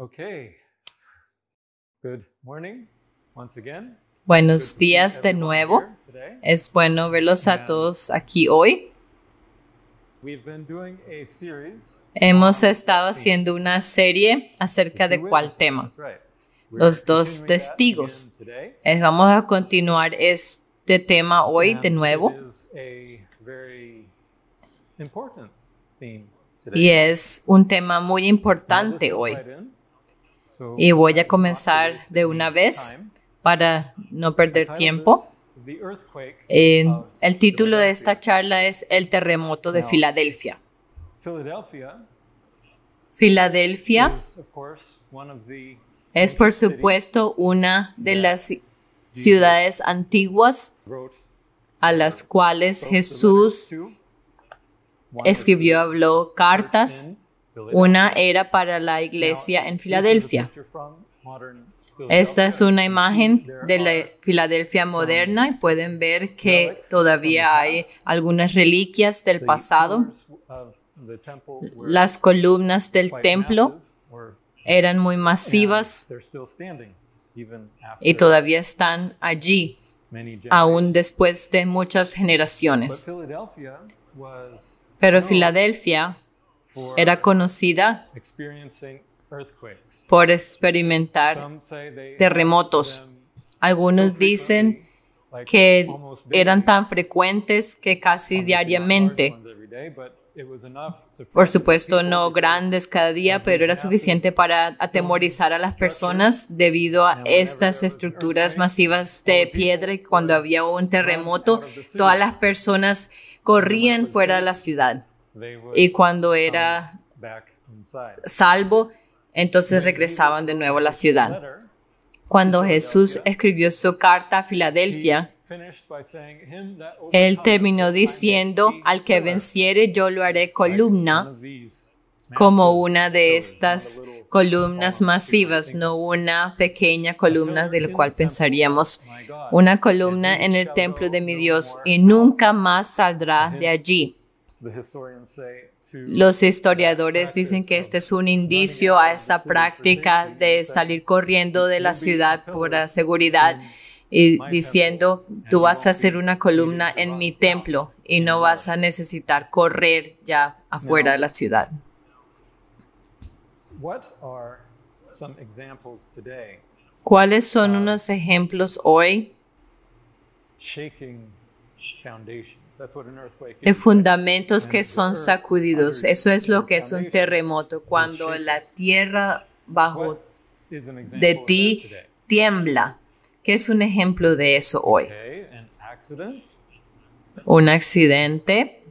Okay. Good morning once again. Buenos días de nuevo. Es bueno verlos a todos aquí hoy. We've been doing a series. Hemos estado haciendo una serie acerca de cuál tema. Los dos testigos. Vamos a continuar este tema hoy de nuevo. Y es un tema muy importante hoy. Y voy a comenzar de una vez para no perder tiempo. El título de esta charla es El terremoto de Filadelfia. Filadelfia es, por supuesto, una de las ciudades antiguas a las cuales Jesús habló cartas. Una era para la iglesia en Filadelfia. Esta es una imagen de la Filadelfia moderna y pueden ver que todavía hay algunas reliquias del pasado. Las columnas del templo eran muy masivas y todavía están allí, aún después de muchas generaciones. Pero Filadelfia era conocida por experimentar terremotos. Algunos dicen que eran tan frecuentes que casi diariamente. Por supuesto, no grandes cada día, pero era suficiente para atemorizar a las personas debido a estas estructuras masivas de piedra. Y cuando había un terremoto, todas las personas corrían fuera de la ciudad. Y cuando era salvo, entonces regresaban de nuevo a la ciudad. Cuando Jesús escribió su carta a Filadelfia, él terminó diciendo: al que venciere yo lo haré columna, como una de estas columnas masivas, no una pequeña columna de la cual pensaríamos, una columna en el templo de mi Dios, y nunca más saldrá de allí. Los historiadores dicen que este es un indicio a esa práctica de salir corriendo de la ciudad por seguridad y diciendo: tú vas a hacer una columna en mi templo y no vas a necesitar correr ya afuera de la ciudad. ¿Cuáles son unos ejemplos hoy de fundamentos que son sacudidos? Eso es lo que es un terremoto, cuando la tierra bajo de ti tiembla. ¿Qué es un ejemplo de eso hoy? Un accidente.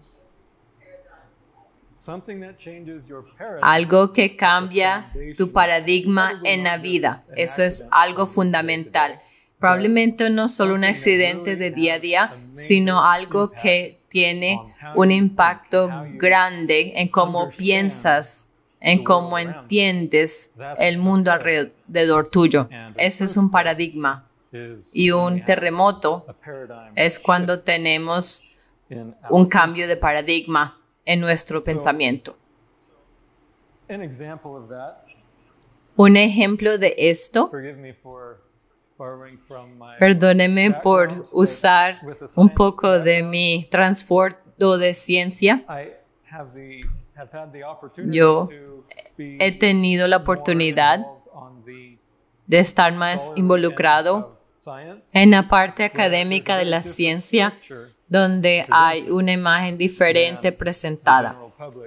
Algo que cambia tu paradigma en la vida. Eso es algo fundamental. Probablemente no solo un accidente de día a día, sino algo que tiene un impacto grande en cómo piensas, en cómo entiendes el mundo alrededor tuyo. Ese es un paradigma. Y un terremoto es cuando tenemos un cambio de paradigma en nuestro pensamiento. Un ejemplo de esto, perdónenme por usar un poco de mi trasfondo de ciencia. Yo he tenido la oportunidad de estar más involucrado en la parte académica de la ciencia, donde hay una imagen diferente presentada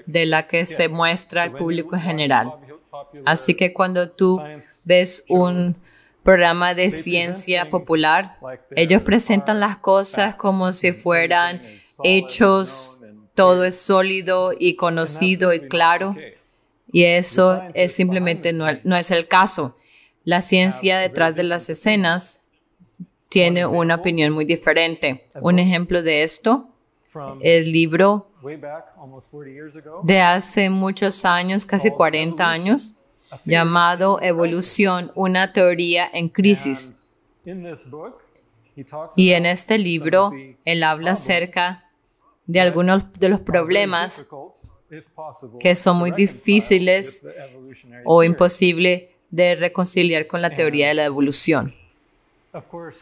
de la que se muestra al público en general. Así que cuando tú ves un programa de ciencia popular, ellos presentan las cosas como si fueran hechos, todo es sólido y conocido y claro, y eso simplemente no es el caso. La ciencia detrás de las escenas tiene una opinión muy diferente. Un ejemplo de esto, el libro de hace muchos años, casi 40 años, llamado Evolución, una teoría en crisis. Y en este libro, él habla acerca de algunos de los problemas que son muy difíciles o imposible de reconciliar con la teoría de la evolución. Of course,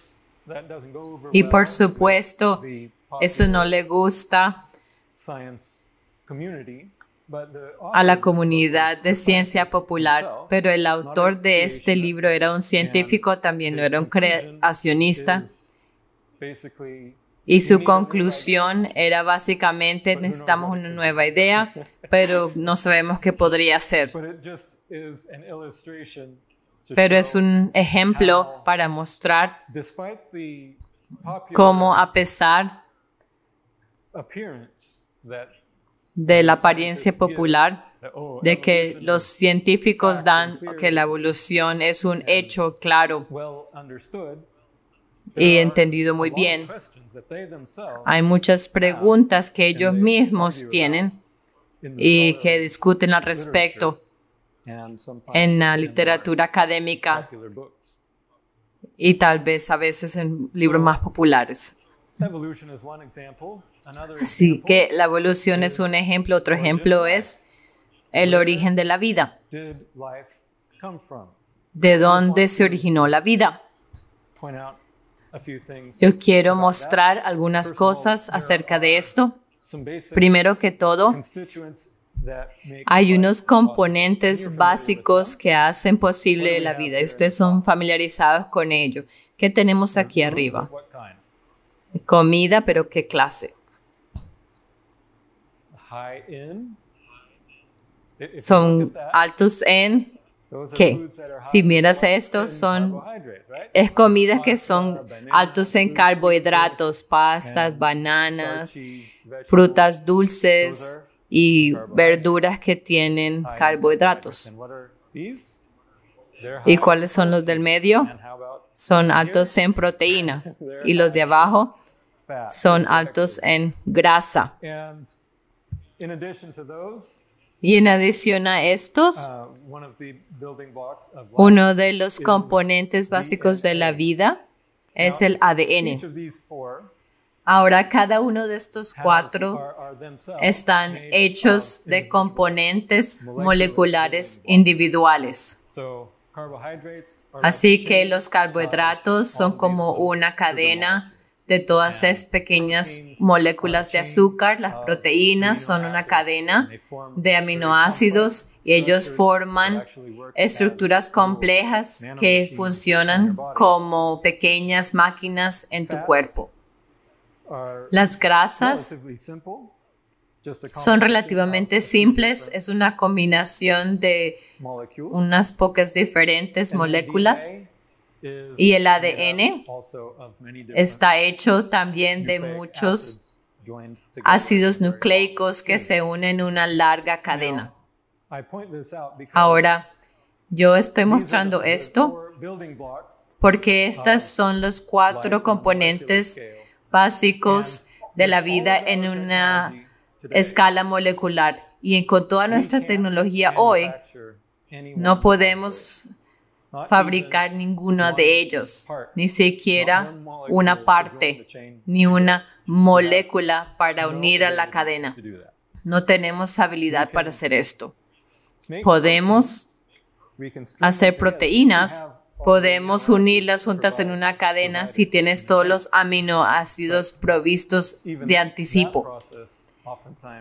that doesn't go over Y well por with supuesto, the eso no popular le gusta science community, but the a la author of this book comunidad was de a ciencia scientist popular, himself, pero el not a autor de este creationist, libro era un científico, también no his era un conclusion creacionista, is basically y we su need a new conclusión era básicamente But who knows necesitamos what it una could nueva be. idea, pero no sabemos qué podría ser. idea, but it just is an illustration to Pero es show un ejemplo how, para mostrar despite the cómo popular a pesar appearance that de la apariencia popular de que evolution los is científicos fact dan and clear que la evolución es un hecho claro well understood, y there are entendido muy a lot of bien, questions that they themselves hay muchas preguntas que ellos mismos tienen in the y que scholarly discuten al respecto and sometimes en la in literatura académica popular books. y tal vez a veces en libros más populares. Evolution is one example. Another Así example, que la evolución es un ejemplo. Otro ejemplo es el origen de la vida. did life come from? ¿De dónde se originó la vida? Point out a few things. Yo quiero about that. mostrar algunas First of all, cosas there acerca are de esto. some basic Primero que todo, constituents that make hay life unos possible. componentes You're familiar with básicos them. que hacen posible What do we la have vida y here ustedes at the son top? familiarizados con ello. ¿Qué tenemos aquí Foods arriba? of what kind? Comida, pero ¿qué clase? High in. If you Son look at that, altos en those are ¿qué? foods that are high Si miras in esto, son carbohydrates, right? es comidas que Pasta, son bananas, altos en fruits, carbohidratos, pastas, and bananas, starchy vegetables. frutas Those dulces are y carbohydrates. verduras que tienen high in carbohidratos. And what are these? They're ¿Y high cuáles son in los del protein. medio? And how about Son altos en proteína. Y los de abajo fat? son altos en grasa. And in addition to those, Y en adición a estos, one of the building blocks of life uno de los componentes básicos de la vida es el each ADN. of these four Ahora, cada uno de estos have- cuatro are themselves están made hechos of de individual. componentes moleculares individuales. So carbohydrates are Así like que chains los of carbohidratos all son these como little una sugar cadena molecules. de todas esas pequeñas moléculas de azúcar. Las proteínas son una cadena de aminoácidos y ellos forman estructuras complejas que funcionan como pequeñas máquinas en tu cuerpo. Las grasas son relativamente simples, es una combinación de unas pocas diferentes moléculas y el ADN está hecho también de muchos ácidos nucleicos que se unen en una larga cadena. Ahora, yo estoy mostrando esto porque estos son los 4 componentes básicos de la vida en una escala molecular. Y con toda nuestra tecnología hoy, no podemos fabricar ninguno de ellos, ni siquiera una parte, ni una molécula para unir a la cadena. No tenemos habilidad para hacer esto. Podemos hacer proteínas, podemos unirlas juntas en una cadena si tienes todos los aminoácidos provistos de anticipo.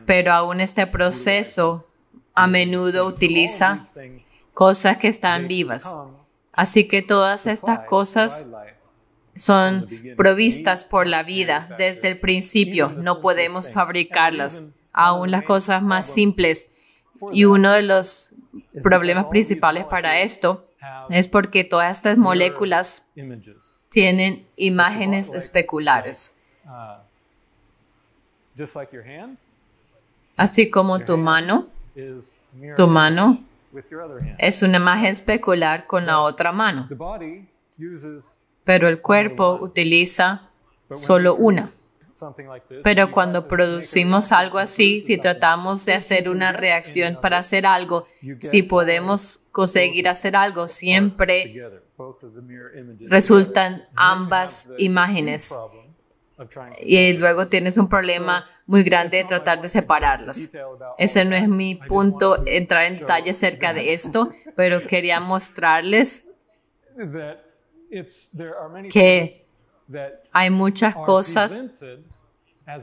Pero aún este proceso a menudo utiliza cosas que están vivas. Así que todas estas cosas son provistas por la vida desde el principio. No podemos fabricarlas, aún las cosas más simples. Y uno de los problemas principales para esto es porque todas estas moléculas tienen imágenes especulares. Así como tu mano es una imagen especular con la otra mano, pero el cuerpo utiliza solo una. Pero cuando producimos algo así, si tratamos de hacer una reacción para hacer algo, si podemos conseguir hacer algo, siempre resultan ambas imágenes. Y luego tienes un problema muy grande de tratar de separarlas. Ese no es mi punto, entrar en detalle acerca de esto, pero quería mostrarles que hay muchas cosas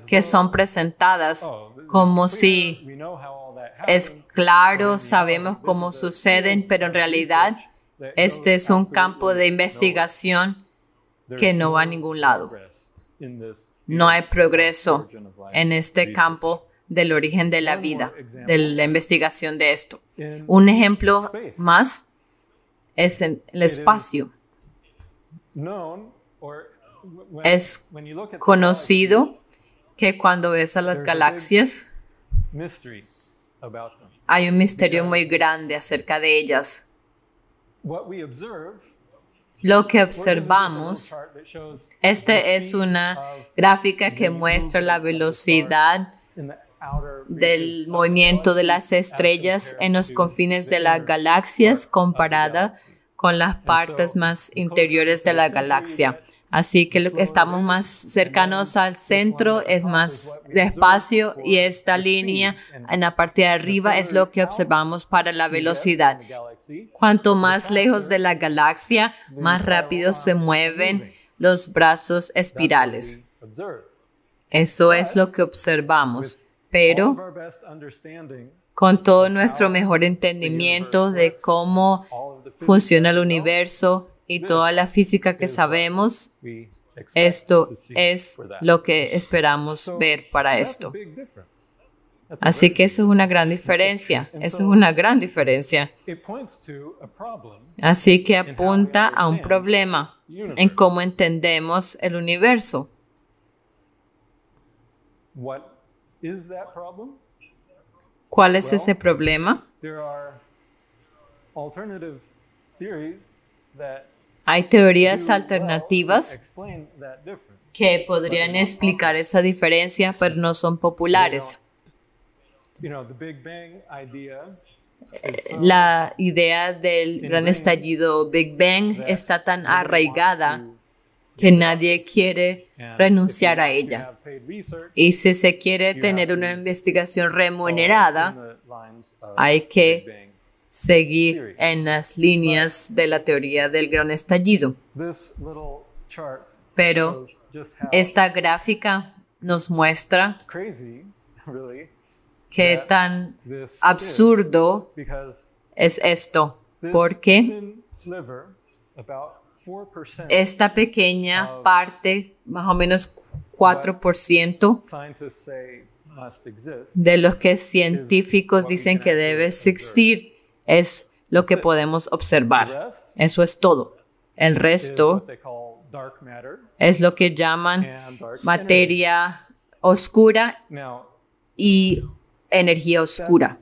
que son presentadas como si es claro, sabemos cómo suceden, pero en realidad este es un campo de investigación que no va a ningún lado. No hay progreso en este campo del origen de la vida, de la investigación de esto. Un ejemplo más es en el espacio. Es conocido que cuando ves a las galaxias, hay un misterio muy grande acerca de ellas. Lo que observamos, esta es una gráfica que muestra la velocidad del movimiento de las estrellas en los confines de las galaxias comparada con las partes más interiores de la galaxia. Así que lo que estamos más cercanos al centro es más despacio y esta línea en la parte de arriba es lo que observamos para la velocidad. Cuanto más lejos de la galaxia, más rápido se mueven los brazos espirales. Eso es lo que observamos, pero con todo nuestro mejor entendimiento de cómo funciona el universo y toda la física que sabemos, esto es lo que esperamos ver para esto. Así que eso es una gran diferencia. Eso es una gran diferencia. Así que apunta a un problema en cómo entendemos el universo. ¿Cuál es ese problema? Hay teorías alternativas que podrían explicar esa diferencia, pero no son populares. La idea del gran estallido Big Bang está tan arraigada que nadie quiere renunciar a ella. Y si se quiere tener una investigación remunerada, hay que seguir en las líneas de la teoría del gran estallido. Pero esta gráfica nos muestra qué tan absurdo es esto, porque esta pequeña parte, más o menos 4% de los que científicos dicen que debe existir, es lo que podemos observar. Eso es todo. El resto es lo que llaman materia oscura y energía oscura.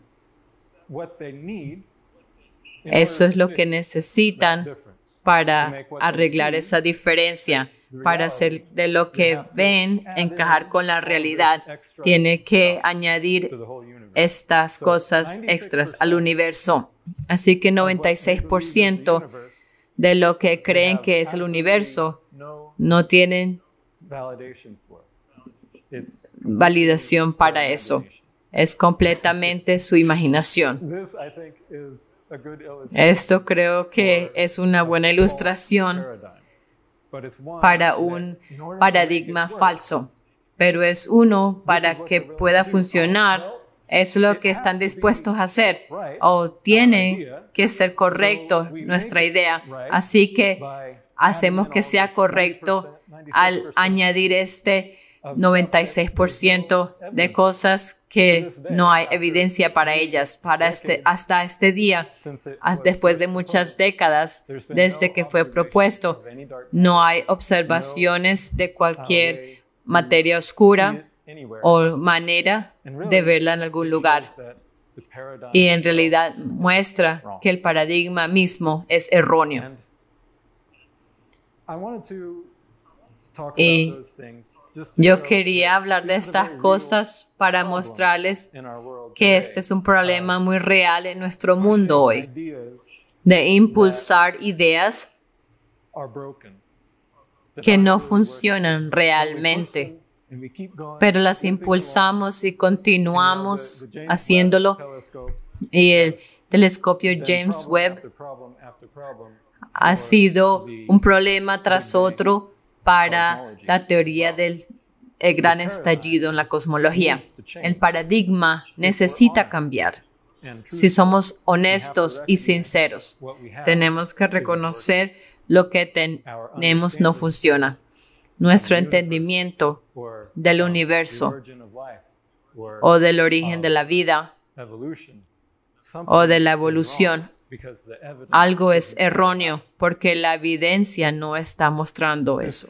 Eso es lo que necesitan para arreglar esa diferencia, para hacer de lo que ven encajar con la realidad. Tiene que añadir estas cosas extras al universo. Así que 96% de lo que creen que es el universo no tienen validación para eso. Es completamente su imaginación. Esto creo que es una buena ilustración para un paradigma falso, pero es uno para que pueda funcionar. Es lo que están dispuestos a hacer, o tiene que ser correcto nuestra idea. Así que hacemos que sea correcto al añadir este 96% de cosas que no hay evidencia para ellas. Hasta este día, después de muchas décadas desde que fue propuesto, no hay observaciones de cualquier materia oscura o manera de verla en algún lugar. Y en realidad muestra que el paradigma mismo es erróneo. Y yo quería hablar de estas cosas para mostrarles que este es un problema muy real en nuestro mundo hoy, de impulsar ideas que no funcionan realmente pero las impulsamos y continuamos haciéndolo. Y el telescopio James Webb ha sido un problema tras otro para la teoría del gran estallido en la cosmología. El paradigma necesita cambiar. Si somos honestos y sinceros, tenemos que reconocer lo que tenemos no funciona. Nuestro entendimiento del universo o del origen de la vida o de la evolución, algo es erróneo porque la evidencia no está mostrando eso.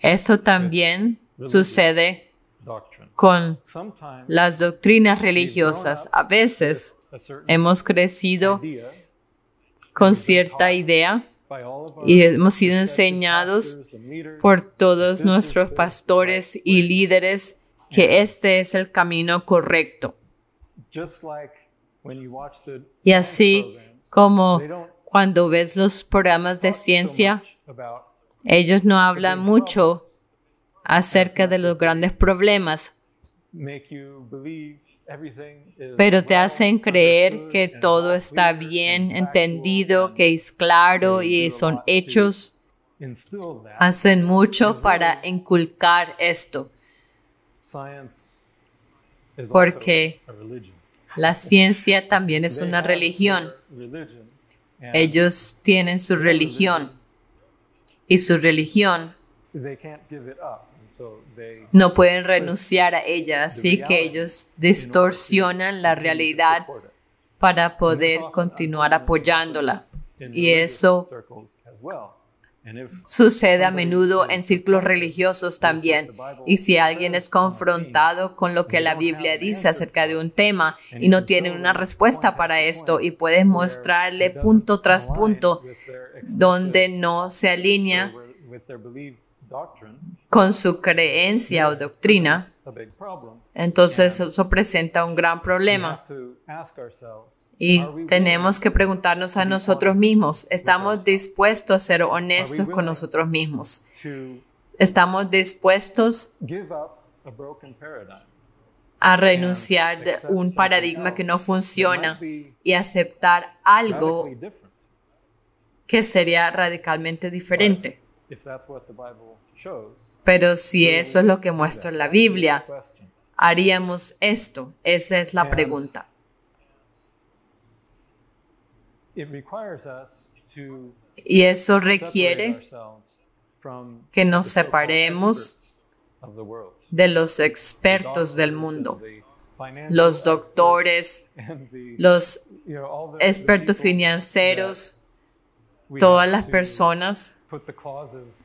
Esto también sucede con las doctrinas religiosas. A veces hemos crecido con cierta idea y hemos sido enseñados por todos nuestros pastores y líderes que este es el camino correcto. Y así como cuando ves los programas de ciencia, ellos no hablan mucho acerca de los grandes problemas, pero te hacen creer que todo está bien entendido, que es claro y son hechos. Hacen mucho para inculcar esto, porque la ciencia también es una religión. Ellos tienen su religión y su religión no pueden renunciar a ella, así que ellos distorsionan la realidad para poder continuar apoyándola. Y eso sucede a menudo en círculos religiosos también. Y si alguien es confrontado con lo que la Biblia dice acerca de un tema y no tiene una respuesta para esto, y puedes mostrarle punto tras punto donde no se alinea con su creencia o doctrina, entonces eso presenta un gran problema. Y tenemos que preguntarnos a nosotros mismos, ¿estamos dispuestos a ser honestos con nosotros mismos? ¿Estamos dispuestos a renunciar de un paradigma que no funciona y aceptar algo que sería radicalmente diferente? Pero si eso es lo que muestra la Biblia, ¿haríamos esto? Esa es la pregunta. Y eso requiere que nos separemos de los expertos del mundo, los doctores, los expertos financieros, todas las personas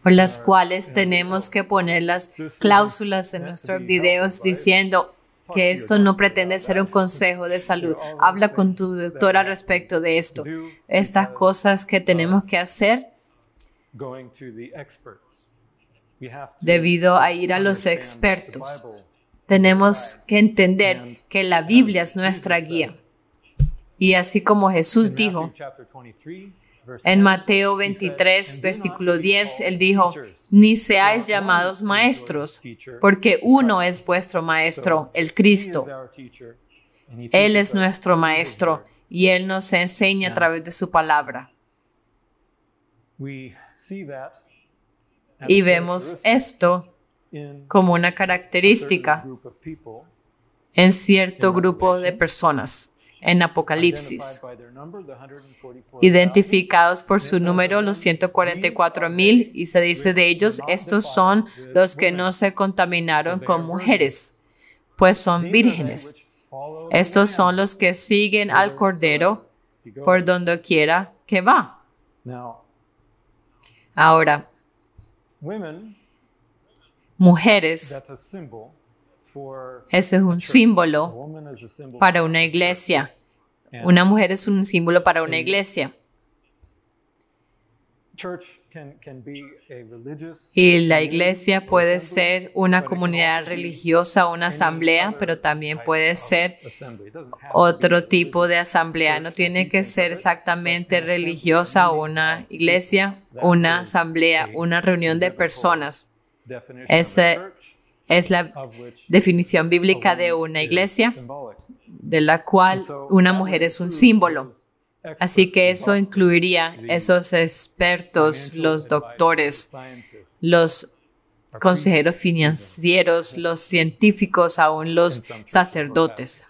por las cuales tenemos que poner las cláusulas en nuestros videos diciendo que esto no pretende ser un consejo de salud. Habla con tu doctor al respecto de esto. Estas cosas que tenemos que hacer debido a ir a los expertos. Tenemos que entender que la Biblia es nuestra guía. Y así como Jesús dijo, en Mateo 23, versículo 10, Él dijo, ni seáis llamados maestros, porque uno es vuestro maestro, el Cristo. Él es nuestro maestro y Él nos enseña a través de su palabra. Y vemos esto como una característica en cierto grupo de personas. En Apocalipsis, identificados por su número, los 144,000, y se dice de ellos, estos son los que no se contaminaron con mujeres, pues son vírgenes. Estos son los que siguen al Cordero por donde quiera que va. Ahora, mujeres, ese es un símbolo para una iglesia. Una mujer es un símbolo para una iglesia. Y la iglesia puede ser una comunidad religiosa, una asamblea, pero también puede ser otro tipo de asamblea. No tiene que ser exactamente religiosa o una iglesia, una asamblea, una reunión de personas. Esa es la definición bíblica de una iglesia, de la cual una mujer es un símbolo. Así que eso incluiría esos expertos, los doctores, los consejeros financieros, los científicos, aún los sacerdotes.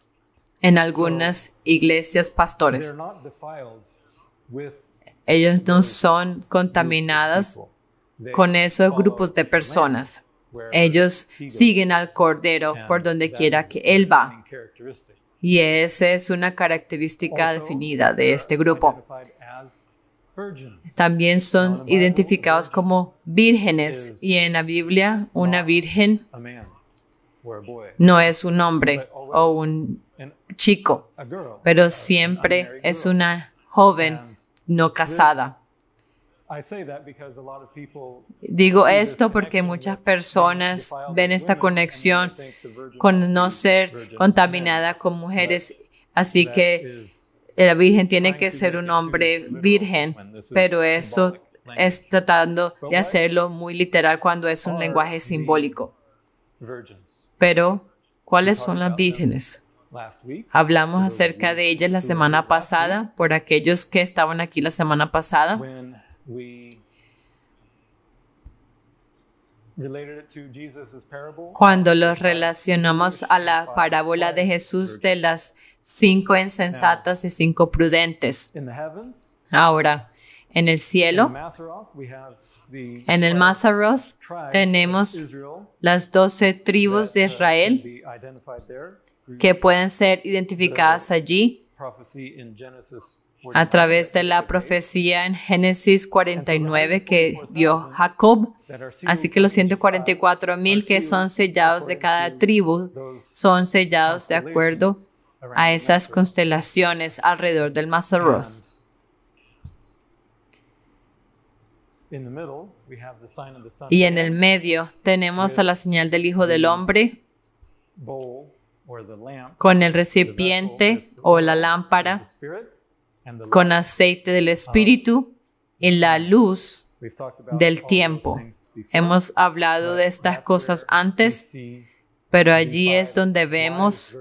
En algunas iglesias, pastores. Ellos no son contaminados con esos grupos de personas. Ellos siguen al Cordero por donde quiera que Él va. Y esa es una característica definida de este grupo. También son identificados como vírgenes. Y en la Biblia, una virgen no es un hombre o un chico, pero siempre es una joven no casada. Digo esto porque muchas personas ven esta conexión con no ser contaminada con mujeres, así que la virgen tiene que ser un hombre virgen, pero eso es tratando de hacerlo muy literal cuando es un lenguaje simbólico. Pero, ¿cuáles son las vírgenes? Hablamos acerca de ellas la semana pasada, por aquellos que estaban aquí la semana pasada. Cuando los relacionamos a la parábola de Jesús de las 5 insensatas y 5 prudentes. Ahora, en el cielo, en el Mazaroth, tenemos las 12 tribus de Israel que pueden ser identificadas allí a través de la profecía en Génesis 49 que dio Jacob. Así que los 144,000 que son sellados de cada tribu son sellados de acuerdo a esas constelaciones alrededor del Mazaroth. Y en el medio tenemos a la señal del Hijo del Hombre con el recipiente o la lámpara con aceite del Espíritu y la luz del tiempo. Hemos hablado de estas cosas antes, pero allí es donde vemos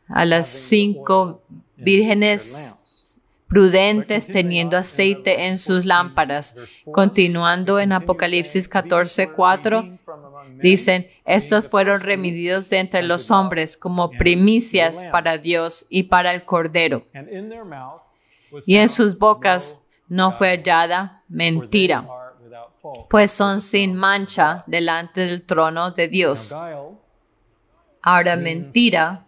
a las 5 vírgenes prudentes teniendo aceite en sus lámparas. Continuando en Apocalipsis 14:4, dicen, estos fueron remitidos de entre los hombres como primicias para Dios y para el Cordero. Y en sus bocas no fue hallada mentira, pues son sin mancha delante del trono de Dios. Ahora, mentira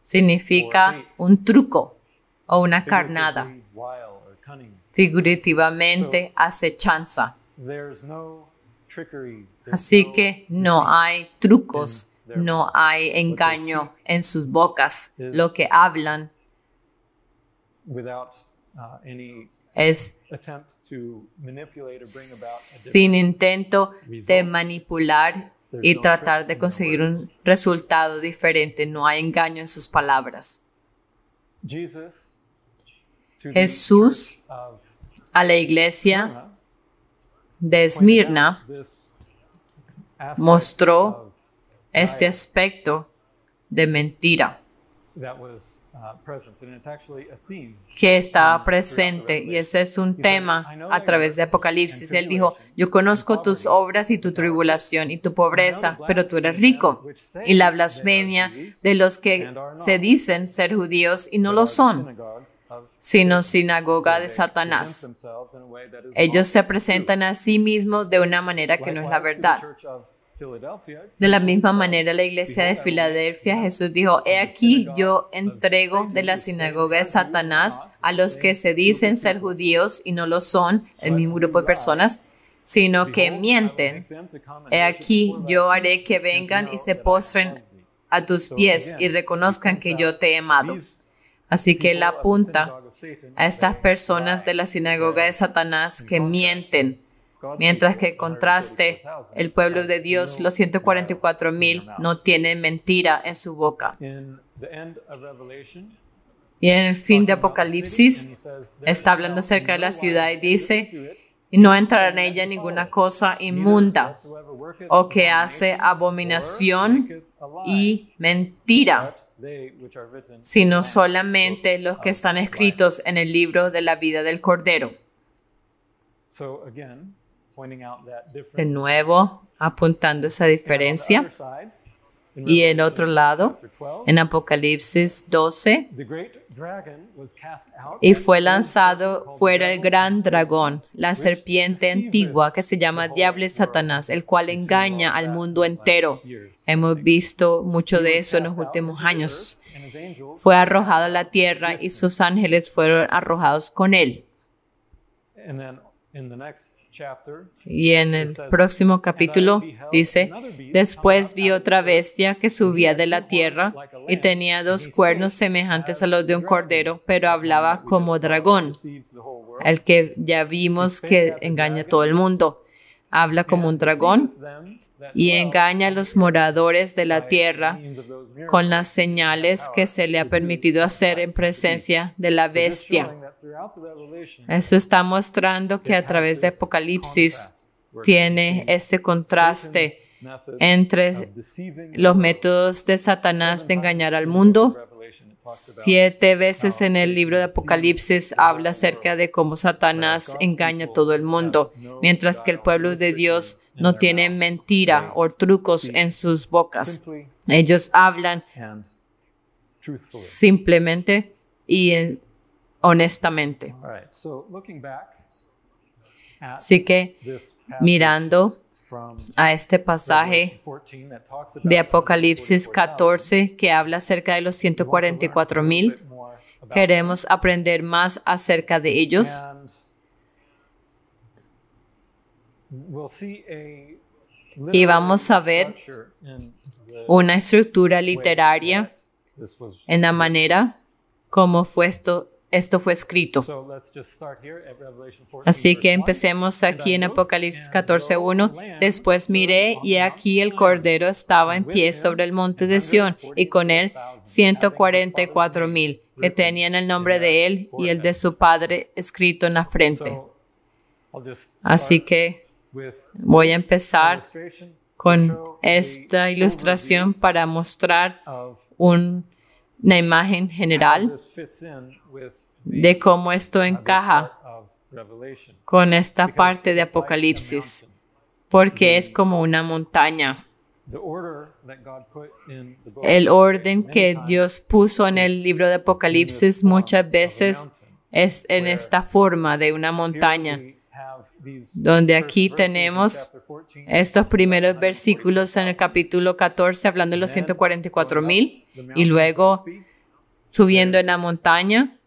significa un truco o una carnada, figurativamente acechanza. Así que no hay trucos, no hay engaño en sus bocas. Lo que hablan es sin intento de manipular y tratar de conseguir un resultado diferente. No hay engaño en sus palabras. Jesús a la iglesia de Esmirna mostró este aspecto de mentira que estaba presente, y ese es un tema a través de Apocalipsis. Él dijo, yo conozco tus obras y tu tribulación y tu pobreza, pero tú eres rico, y la blasfemia de los que se dicen ser judíos y no lo son, sino sinagoga de Satanás. Ellos se presentan a sí mismos de una manera que no es la verdad. De la misma manera, la iglesia de Filadelfia, Jesús dijo, he aquí yo entrego de la sinagoga de Satanás a los que se dicen ser judíos y no lo son, el mismo grupo de personas, sino que mienten. He aquí yo haré que vengan y se postren a tus pies y reconozcan que yo te he amado. Así que él apunta a estas personas de la sinagoga de Satanás que mienten. Mientras que en contraste, el pueblo de Dios, los 144,000, no tienen mentira en su boca. Y en el fin de Apocalipsis, está hablando acerca de la ciudad y dice, y no entrará en ella ninguna cosa inmunda o que hace abominación y mentira, sino solamente los que están escritos en el libro de la vida del Cordero. De nuevo, apuntando esa diferencia. Y el otro lado, en Apocalipsis 12, y fue lanzado fuera el gran dragón, la serpiente antigua que se llama Diablo y Satanás, el cual engaña al mundo entero. Hemos visto mucho de eso en los últimos años. Fue arrojado a la tierra y sus ángeles fueron arrojados con él. Y en el próximo capítulo dice, después vi otra bestia que subía de la tierra y tenía 2 cuernos semejantes a los de un cordero, pero hablaba como dragón, el que ya vimos que engaña a todo el mundo. Habla como un dragón y engaña a los moradores de la tierra con las señales que se le ha permitido hacer en presencia de la bestia. Eso está mostrando que a través de Apocalipsis tiene ese contraste entre los métodos de Satanás de engañar al mundo. 7 veces en el libro de Apocalipsis habla acerca de cómo Satanás engaña a todo el mundo, mientras que el pueblo de Dios no tiene mentira o trucos en sus bocas. Ellos hablan simplemente y honestamente. Así que mirando a este pasaje de Apocalipsis 14 que habla acerca de los 144,000, queremos aprender más acerca de ellos. Y vamos a ver una estructura literaria en la manera como esto fue escrito. Así que empecemos aquí en Apocalipsis 14:1. Después miré y aquí el Cordero estaba en pie sobre el monte de Sión y con él 144,000 que tenían el nombre de él y el de su padre escrito en la frente. Así que voy a empezar con esta ilustración para mostrar una imagen general de cómo esto encaja con esta parte de Apocalipsis, porque es como una montaña. El orden que Dios puso en el libro de Apocalipsis muchas veces es en esta forma de una montaña, donde aquí tenemos estos primeros versículos en el capítulo 14 hablando de los 144,000 y luego subiendo en la montaña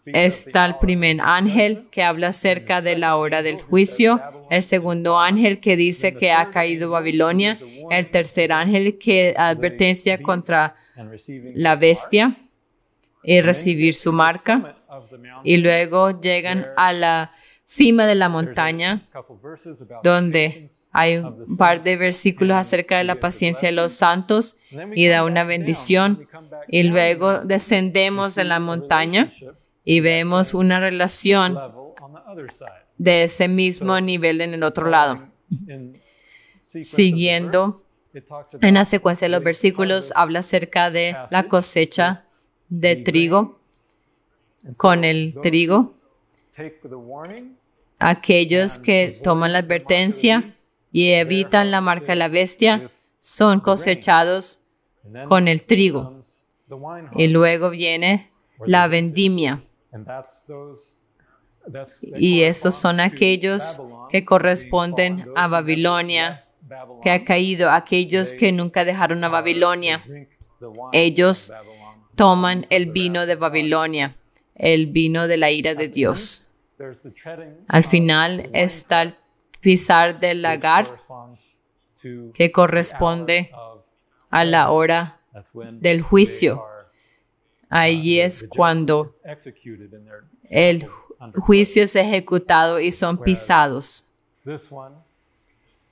está el primer ángel que habla acerca de la hora del juicio, el segundo ángel que dice que ha caído Babilonia, el tercer ángel que advertencia contra la bestia y recibir su marca, y luego llegan a la cima de la montaña donde hay un par de versículos acerca de la paciencia de los santos y da una bendición, y luego descendemos en la montaña y vemos una relación de ese mismo nivel en el otro lado. Siguiendo en la secuencia de los versículos, habla acerca de la cosecha de trigo. Con el trigo, aquellos que toman la advertencia y evitan la marca de la bestia son cosechados con el trigo. Y luego viene la vendimia. Y esos son aquellos que corresponden a Babilonia, que ha caído, aquellos que nunca dejaron a Babilonia. Ellos toman el vino de Babilonia, el vino de la ira de Dios. Al final está el pisar del lagar, que corresponde a la hora del juicio. Allí es cuando el juicio es ejecutado y son pisados.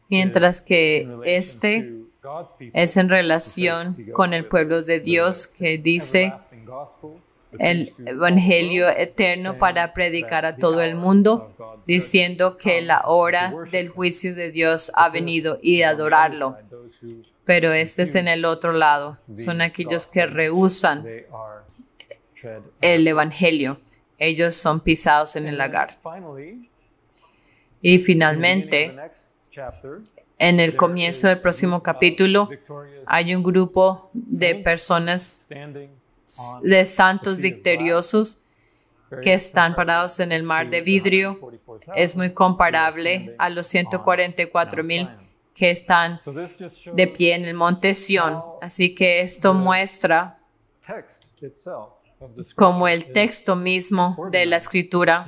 Mientras que este es en relación con el pueblo de Dios, que dice el evangelio eterno para predicar a todo el mundo, diciendo que la hora del juicio de Dios ha venido y adorarlo. Pero este es en el otro lado. Son aquellos que rehúsan el evangelio. Ellos son pisados en el lagar. Y finalmente, en el comienzo del próximo capítulo, hay un grupo de personas, de santos victoriosos, que están parados en el mar de vidrio. Es muy comparable a los 144,000 que están de pie en el monte Sión. Así que esto muestra cómo el texto mismo de la escritura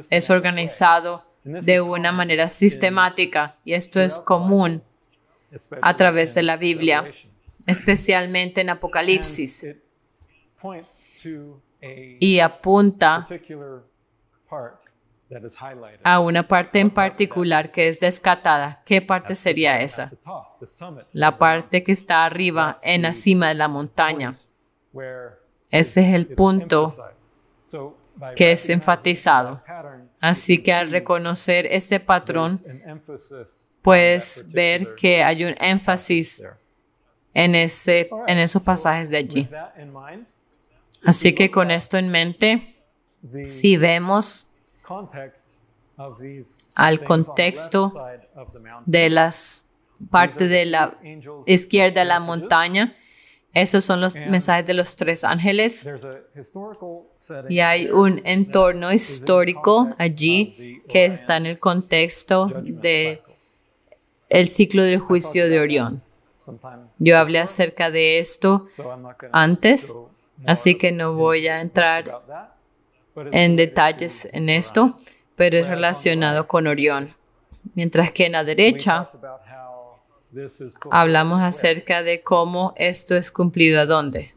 es organizado de una manera sistemática, y esto es común a través de la Biblia, especialmente en Apocalipsis, y apunta a una parte en particular que es descartada. ¿Qué parte sería esa? La parte que está arriba en la cima de la montaña. Ese es el punto que es enfatizado. Así que al reconocer este patrón, puedes ver que hay un énfasis en esos pasajes de allí. Así que con esto en mente, si vemos al contexto de las partes de la izquierda de la montaña, esos son los mensajes de los tres ángeles, y hay un entorno histórico allí que está en el contexto de el ciclo del juicio de Orión. Yo hablé acerca de esto antes, así que no voy a entrar en detalles en esto, pero es relacionado con Orión. Mientras que en la derecha hablamos acerca de cómo esto es cumplido a dónde.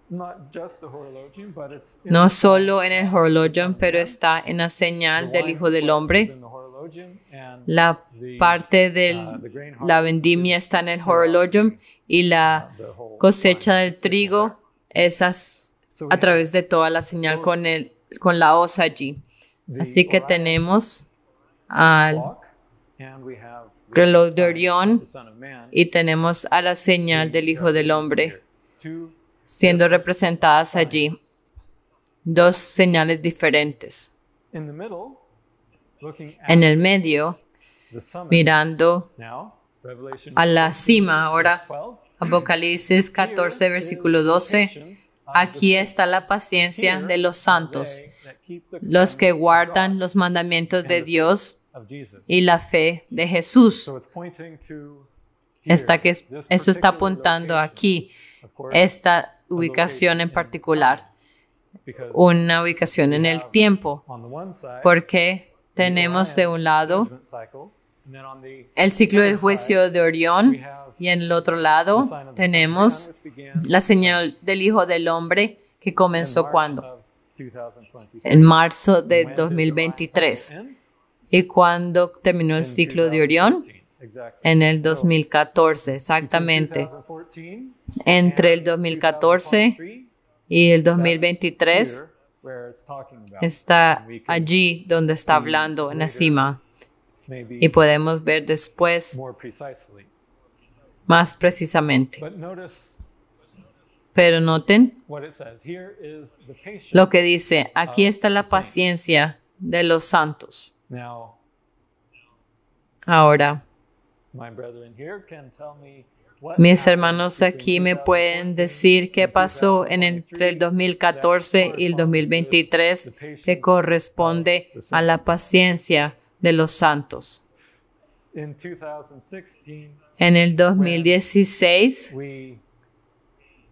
No solo en el Horologium, pero está en la señal del Hijo del Hombre. La parte de la vendimia está en el Horologium, y la cosecha del trigo es a través de toda la señal con la hoz allí. Así que tenemos al reloj de Orión y tenemos a la señal del Hijo del Hombre siendo representadas allí. Dos señales diferentes. En el medio, mirando a la cima, ahora Apocalipsis 14, versículo 12. Aquí está la paciencia de los santos, los que guardan los mandamientos de Dios y la fe de Jesús. Esto está apuntando aquí, esta ubicación en particular, una ubicación en el tiempo, porque tenemos de un lado el ciclo del juicio de Orión, y en el otro lado tenemos la señal del Hijo del Hombre, que comenzó cuando, en marzo de 2023. ¿Y cuando terminó el ciclo de Orión? En el 2014, exactamente. Entre el 2014 y el 2023 está allí donde está hablando en la cima. Y podemos ver después más precisamente. Pero noten lo que dice. Aquí está la paciencia de los santos. Ahora, mis hermanos aquí me pueden decir qué pasó entre el 2014 y el 2023 que corresponde a la paciencia de los santos. En el 2016,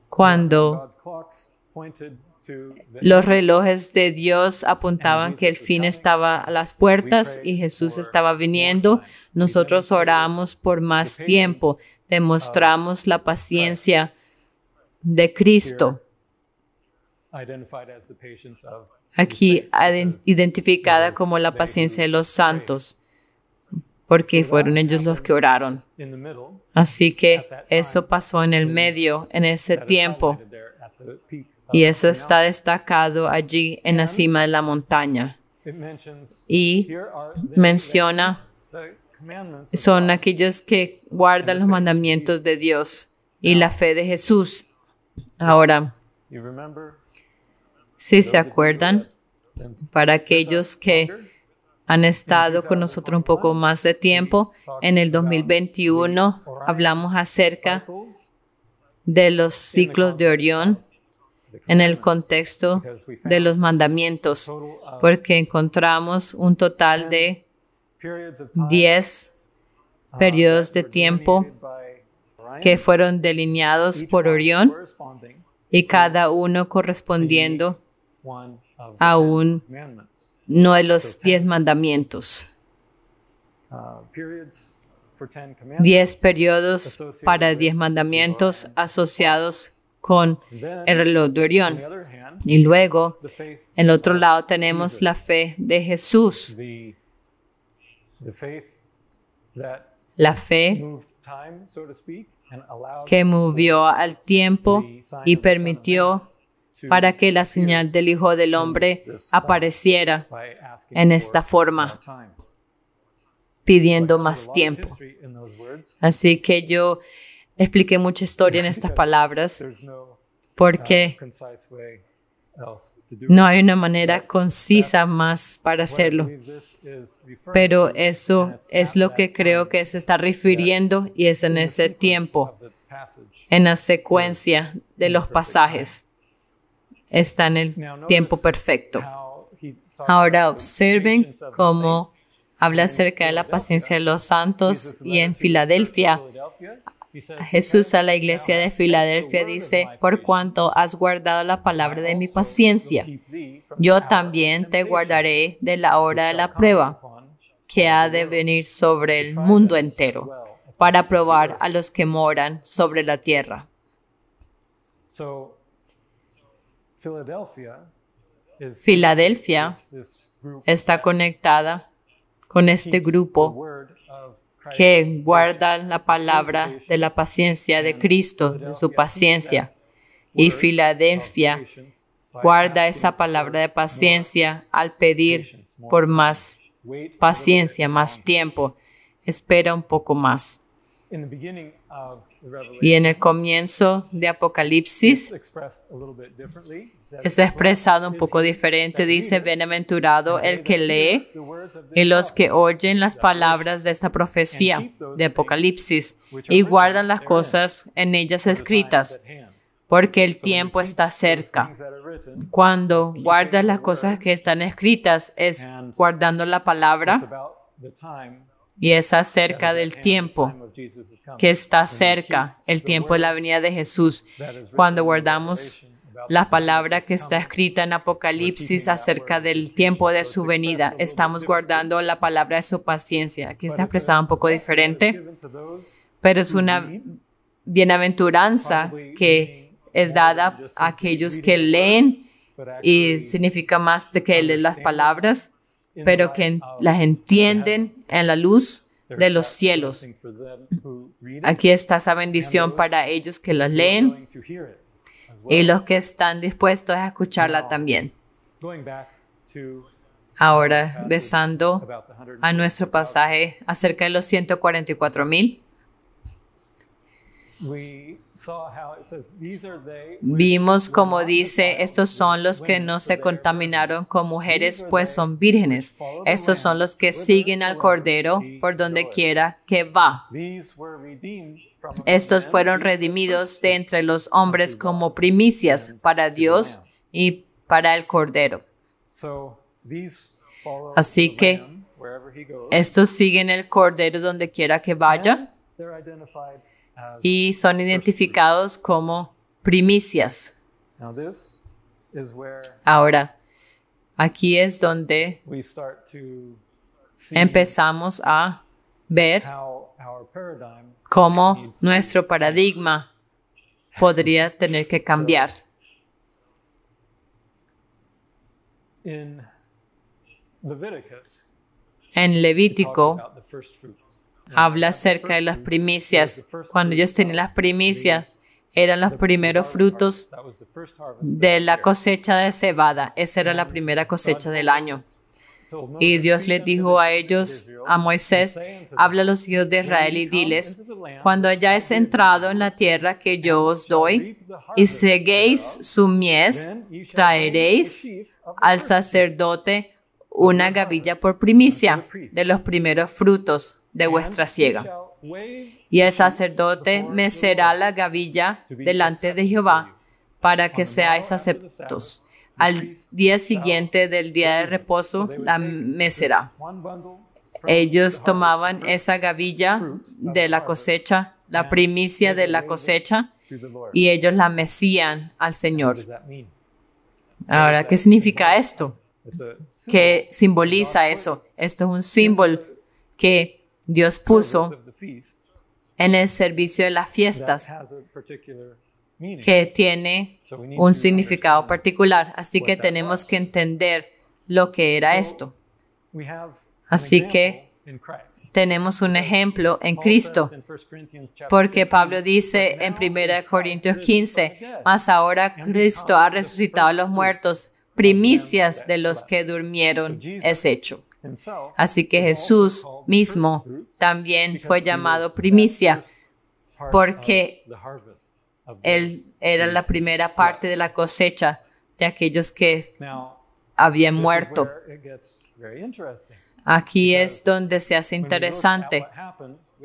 cuando los relojes de Dios apuntaban que el fin estaba a las puertas y Jesús estaba viniendo, nosotros oramos por más tiempo, demostramos la paciencia de Cristo, aquí identificada como la paciencia de los santos, porque fueron ellos los que oraron. Así que eso pasó en el medio, en ese tiempo, Y eso está destacado allí en la cima de la montaña. Y menciona, son aquellos que guardan los mandamientos de Dios y la fe de Jesús. Ahora, si se acuerdan, para aquellos que han estado con nosotros un poco más de tiempo, en el 2021 hablamos acerca de los ciclos de Orión en el contexto de los mandamientos, porque encontramos un total de 10 periodos de tiempo que fueron delineados por Orión y cada uno correspondiendo a uno de los 10 mandamientos. 10 periodos para 10 mandamientos asociados con el reloj de Orión. Y luego, en el otro lado, tenemos la fe de Jesús. La fe que movió al tiempo y permitió para que la señal del Hijo del Hombre apareciera en esta forma, pidiendo más tiempo. Así que yo expliqué mucha historia en estas palabras porque no hay una manera concisa más para hacerlo. Pero eso es lo que creo que se está refiriendo y es en ese tiempo, en la secuencia de los pasajes. Está en el tiempo perfecto. Ahora observen cómo habla acerca de la paciencia de los santos y en Filadelfia. Jesús a la iglesia de Filadelfia dice, por cuanto has guardado la palabra de mi paciencia, yo también te guardaré de la hora de la prueba que ha de venir sobre el mundo entero para probar a los que moran sobre la tierra. Filadelfia está conectada con este grupo que guarda la palabra de la paciencia de Cristo, de su paciencia. Y Filadelfia guarda esa palabra de paciencia al pedir por más paciencia, más tiempo. Espera un poco más. Y en el comienzo de Apocalipsis es expresado un poco diferente. Dice, bienaventurado el que lee y los que oyen las palabras de esta profecía de Apocalipsis y guardan las cosas en ellas escritas, porque el tiempo está cerca. Cuando guardas las cosas que están escritas, es guardando la palabra y es acerca del tiempo que está cerca, el tiempo de la venida de Jesús. Cuando guardamos la palabra que está escrita en Apocalipsis acerca del tiempo de su venida, estamos guardando la palabra de su paciencia. Aquí está expresada un poco diferente, pero es una bienaventuranza que es dada a aquellos que leen y significa más de que leen las palabras, pero que las entienden en la luz de los cielos. Aquí está esa bendición para ellos que las leen y los que están dispuestos a escucharla también. Ahora, regresando a nuestro pasaje acerca de los 144,000. Vimos como dice, estos son los que no se contaminaron con mujeres, pues son vírgenes. Estos son los que siguen al Cordero por donde quiera que va. Estos fueron redimidos de entre los hombres como primicias para Dios y para el Cordero. Así que estos siguen el Cordero donde quiera que vaya y son identificados como primicias. Ahora, aquí es donde empezamos a ver cómo nuestro paradigma podría tener que cambiar. En Levítico habla acerca de las primicias. Cuando ellos tenían las primicias, eran los primeros frutos de la cosecha de cebada. Esa era la primera cosecha del año. Y Dios les dijo a ellos, a Moisés, habla a los hijos de Israel y diles, cuando hayáis entrado en la tierra que yo os doy y seguéis su mies, traeréis al sacerdote una gavilla por primicia de los primeros frutos de vuestra siega. Y el sacerdote mecerá la gavilla delante de Jehová para que seáis aceptos. Al día siguiente del día de reposo la mecerá. Ellos tomaban esa gavilla de la cosecha, la primicia de la cosecha, y ellos la mecían al Señor. Ahora, ¿qué significa esto? ¿Qué simboliza eso? Esto es un símbolo que Dios puso en el servicio de las fiestas, que tiene un significado particular. Así que tenemos que entender lo que era esto. Así que tenemos un ejemplo en Cristo, porque Pablo dice en 1 Corintios 15, mas ahora Cristo ha resucitado a los muertos, primicias de los que durmieron es hecho. Así que Jesús mismo también fue llamado primicia, porque Él era la primera parte de la cosecha de aquellos que habían muerto. Aquí es donde se hace interesante,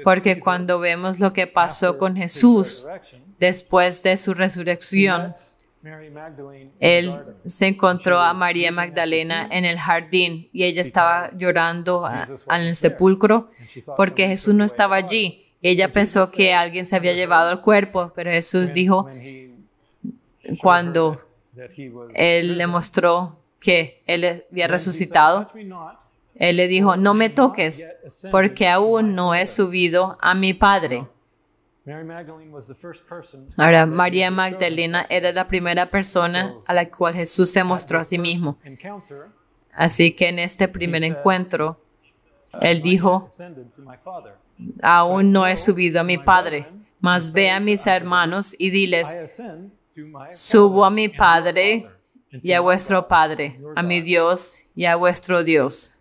porque cuando vemos lo que pasó con Jesús después de su resurrección, Él se encontró a María Magdalena en el jardín y ella estaba llorando en el sepulcro porque Jesús no estaba allí. Ella pensó que alguien se había llevado el cuerpo, pero Jesús dijo, cuando Él le mostró que Él había resucitado, Él le dijo, no me toques, porque aún no he subido a mi Padre. Ahora, María Magdalena era la primera persona a la cual Jesús se mostró a sí mismo. Así que en este primer encuentro, Él dijo, aún no he subido a mi Padre, mas ve a mis hermanos y diles, subo a mi Padre y a vuestro Padre, a mi Dios y a vuestro Dios.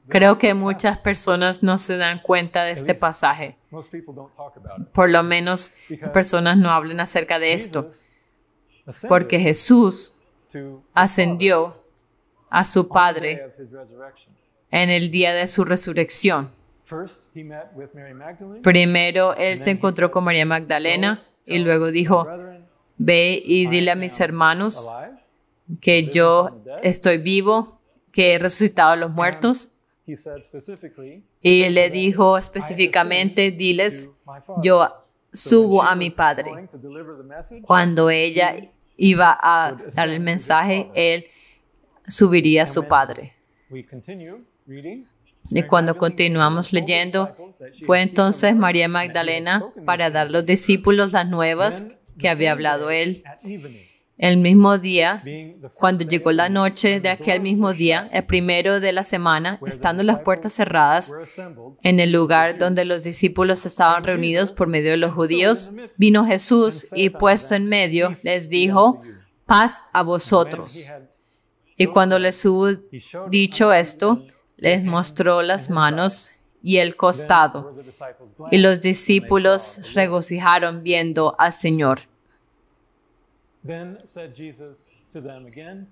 Creo que muchas personas no se dan cuenta de este pasaje. Por lo menos personas no hablan acerca de esto. Porque Jesús ascendió a su Padre en el día de su resurrección. Primero Él se encontró con María Magdalena y luego dijo, ve y dile a mis hermanos que yo estoy vivo, que he resucitado a los muertos. Y le dijo específicamente, diles, yo subo a mi Padre. Cuando ella iba a dar el mensaje, Él subiría a su Padre. Y cuando continuamos leyendo, fue entonces María Magdalena para dar a los discípulos las nuevas que había hablado Él. El mismo día, cuando llegó la noche de aquel mismo día, el primero de la semana, estando las puertas cerradas, en el lugar donde los discípulos estaban reunidos por medio de los judíos, vino Jesús y puesto en medio, les dijo, paz a vosotros. Y cuando les hubo dicho esto, les mostró las manos y el costado. Y los discípulos regocijaron viendo al Señor.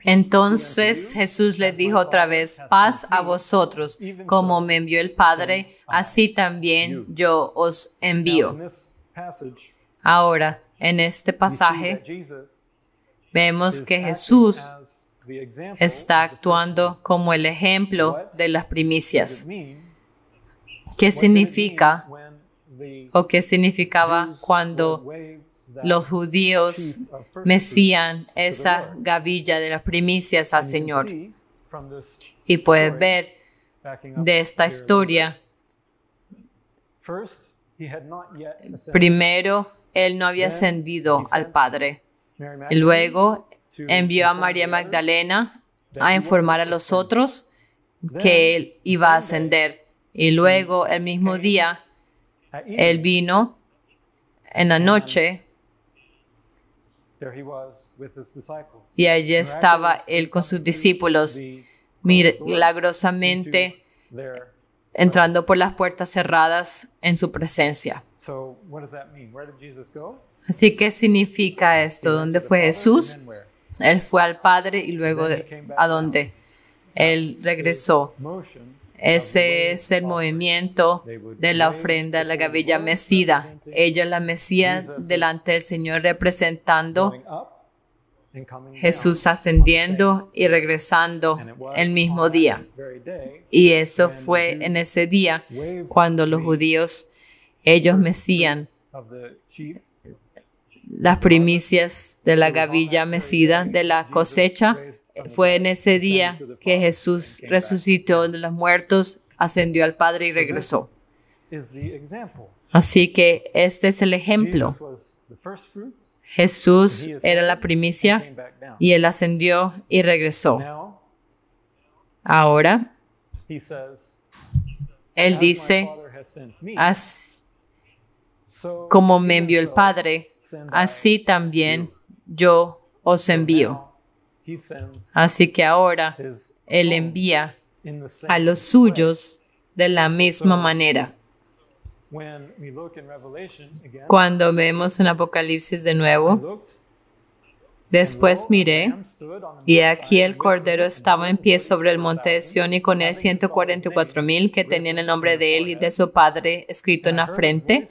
Entonces Jesús les dijo otra vez, paz a vosotros, como me envió el Padre, así también yo os envío. Ahora, en este pasaje, vemos que Jesús está actuando como el ejemplo de las primicias. ¿Qué significa o qué significaba cuando los judíos mecían esa gavilla de las primicias al Señor? Y puedes ver de esta historia, primero, Él no había ascendido al Padre. Y luego envió a María Magdalena a informar a los otros que Él iba a ascender. Y luego, el mismo día, Él vino en la noche, there he was with his disciples. y allí estaba él con sus discípulos, milagrosamente There. entrando por las puertas cerradas en su presencia. So what does that mean? Where did Jesus go? Así que significa esto, ¿dónde fue Jesús? And then where? Él fue al Padre y luego ¿a dónde? Él regresó. Motion. Ese es el movimiento de la ofrenda de la gavilla mecida. Ellos la mecían delante del Señor representando Going up and coming Jesús ascendiendo y regresando el mismo día. down. Very day. Y eso fue en ese día cuando los judíos, ellos mecían Of the sheep. las primicias de la gavilla mecida de la cosecha. Fue en ese día que Jesús resucitó de los muertos, ascendió al Padre y regresó. Is the example. Así que este es el ejemplo. Jesus was the first fruits. Jesús era la primicia Came back down. y él ascendió y regresó. Now Ahora, he says, él "As my dice, Father has sent me, so como me even envió el so Padre, send I." así también yo os envío. Now he sends Así que ahora his él own envía in the same a los way. suyos de la misma manera. When we look in Revelation again, Cuando vemos en Apocalipsis de I nuevo, looked, después and lo, miré, a lamb stood on the y north aquí side, el and with Cordero him estaba en pie sobre el monte de 144,000, Sión y con él 144,000 que tenían el nombre de él y de su Padre escrito en la frente.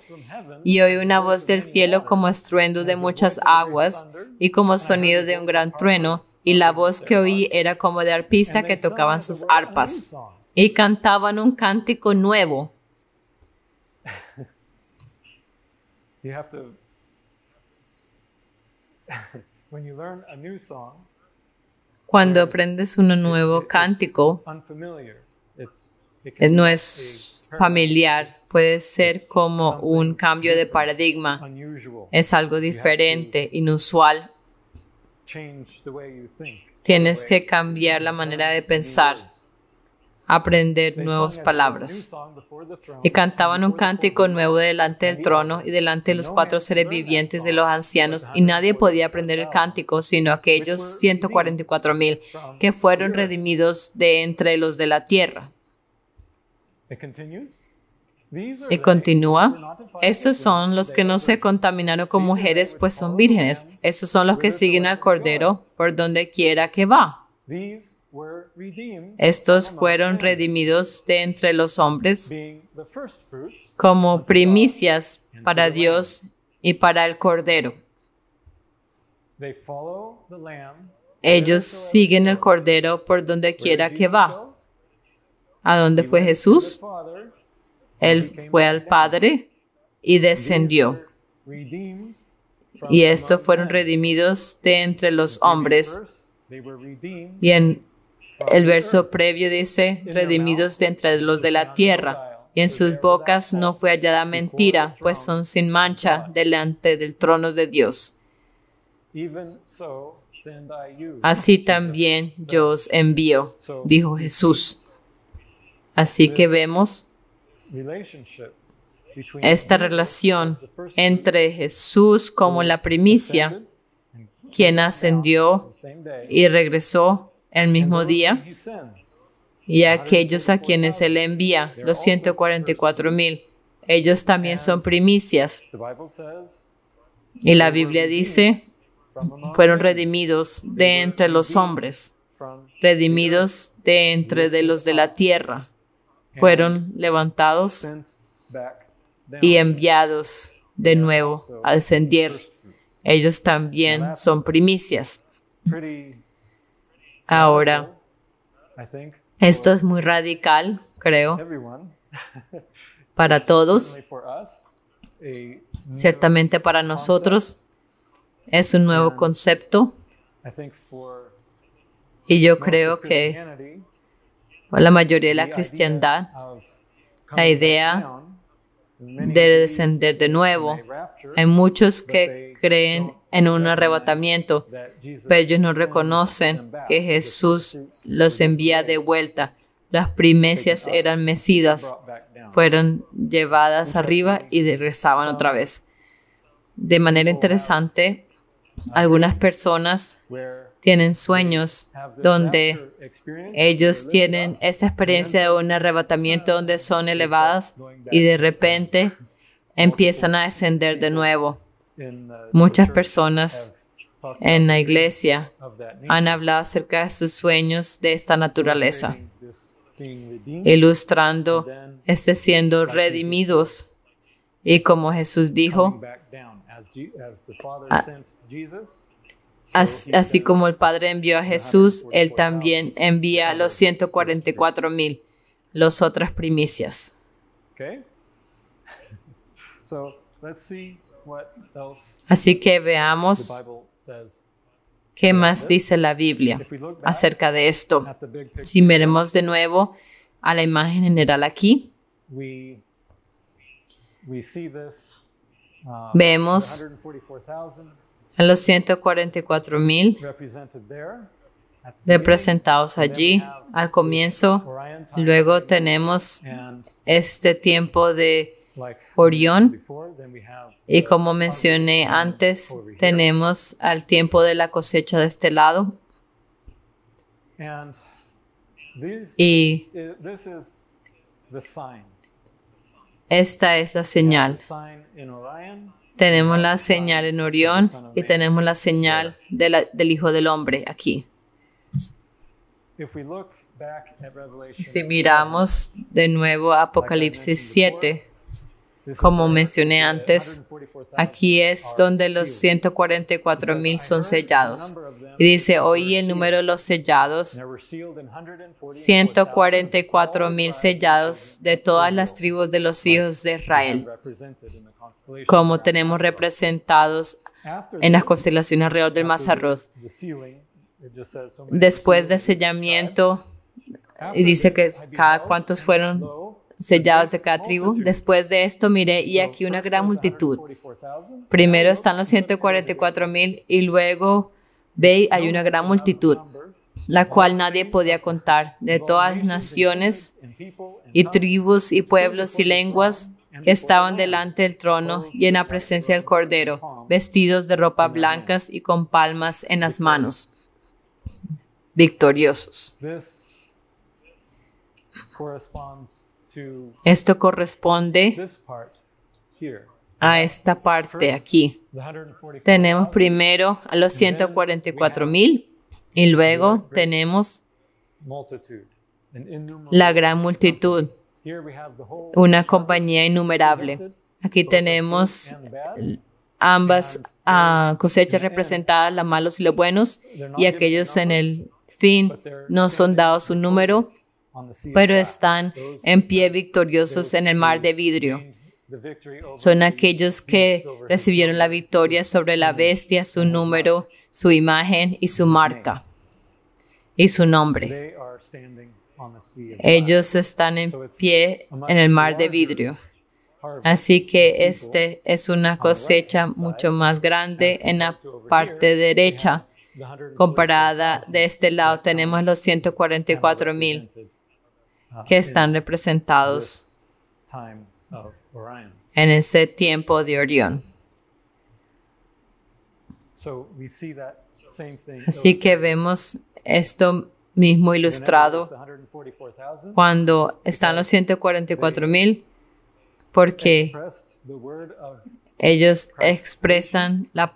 Y oí una voz del cielo como estruendo de muchas aguas y como sonido de un gran trueno. Y la voz que oí era como de arpistas que tocaban sus arpas y cantaban un cántico nuevo. You have to, when you learn a new song, Cuando aprendes un nuevo cántico, unfamiliar. It can no be es a familiar, puede ser como un cambio de paradigma. unusual. Es algo diferente, inusual. Change the way you think. Tienes que cambiar la manera de pensar, aprender They nuevas sung a new palabras. song before the throne, Y cantaban un before the cántico four nuevo delante del trono y delante de los cuatro seres vivientes de los ancianos, y nadie podía aprender el cántico sino aquellos 144,000 que fueron redimidos de entre los de la tierra. It continues. These are Y they continúa, who were not defiled estos with son women, los they que no are se virgins. contaminaron con mujeres, pues son vírgenes. Estos son los que siguen al Cordero por donde quiera que va. These were redeemed Estos from among fueron men, redimidos de entre los hombres being the first fruits como primicias para Dios y para el Cordero. They follow the Lamb. Ellos siguen el Cordero por donde quiera que va. ¿A dónde fue Jesús? Él fue al Padre y descendió. Y estos fueron redimidos de entre los hombres. Y en el verso previo dice, redimidos de entre los de la tierra. Y en sus bocas no fue hallada mentira, pues son sin mancha delante del trono de Dios. Así también yo os envío, dijo Jesús. Así que vemos esta relación entre Jesús como la primicia, quien ascendió y regresó el mismo día, y aquellos a quienes Él envía, los 144,000. Ellos también son primicias. Y la Biblia dice, fueron redimidos de entre los hombres, redimidos de entre de los de la tierra. Fueron levantados y enviados de nuevo a descender. Ellos también son primicias. Ahora, esto es muy radical, creo, para todos. Ciertamente para nosotros es un nuevo concepto. Y yo creo que la mayoría de la cristiandad, la idea de descender de nuevo, hay muchos que creen en un arrebatamiento, pero ellos no reconocen que Jesús los envía de vuelta. Las primicias eran mecidas, fueron llevadas arriba y regresaban otra vez. De manera interesante, algunas personas tienen sueños donde ellos tienen esta experiencia de un arrebatamiento donde son elevadas y de repente empiezan a descender de nuevo. Muchas personas en la iglesia han hablado acerca de sus sueños de esta naturaleza, ilustrando siendo redimidos. Y como Jesús dijo, así como el Padre envió a Jesús, Él también envía a los 144,000, las otras primicias. Así que veamos qué más dice la Biblia acerca de esto. Si miremos de nuevo a la imagen general aquí, vemos a los 144,000 representados allí al comienzo. Luego tenemos este tiempo de Orión y como mencioné antes, tenemos al tiempo de la cosecha de este lado. Y esta es la señal. Tenemos la señal en Orión y tenemos la señal del Hijo del Hombre aquí. Si miramos de nuevo a Apocalipsis 7, como mencioné antes, aquí es donde los 144,000 son sellados. Y dice, oí el número de los sellados, 144,000 sellados de todas las tribus de los hijos de Israel, como tenemos representados en las constelaciones alrededor del Mazarrot. Después del sellamiento, y dice que cada cuántos fueron sellados de cada tribu. Después de esto miré y aquí una gran multitud. Primero están los 144,000 y luego ve hay una gran multitud, la cual nadie podía contar, de todas las naciones y tribus y pueblos y lenguas que estaban delante del trono y en la presencia del Cordero, vestidos de ropas blancas y con palmas en las manos, victoriosos. Esto corresponde a esta parte aquí. Tenemos primero a los 144,000 y luego tenemos la gran multitud, una compañía innumerable. Aquí tenemos ambas cosechas representadas, los malos y los buenos, y aquellos en el fin no son dados un número, pero están en pie victoriosos en el mar de vidrio. Son aquellos que recibieron la victoria sobre la bestia, su número, su imagen y su marca y su nombre. Ellos están en pie en el mar de vidrio. Así que este es una cosecha mucho más grande en la parte derecha. Comparada de este lado tenemos los 144,000 que están representados en ese tiempo de Orión. Así que vemos esto mismo ilustrado cuando están los 144,000, porque ellos expresan la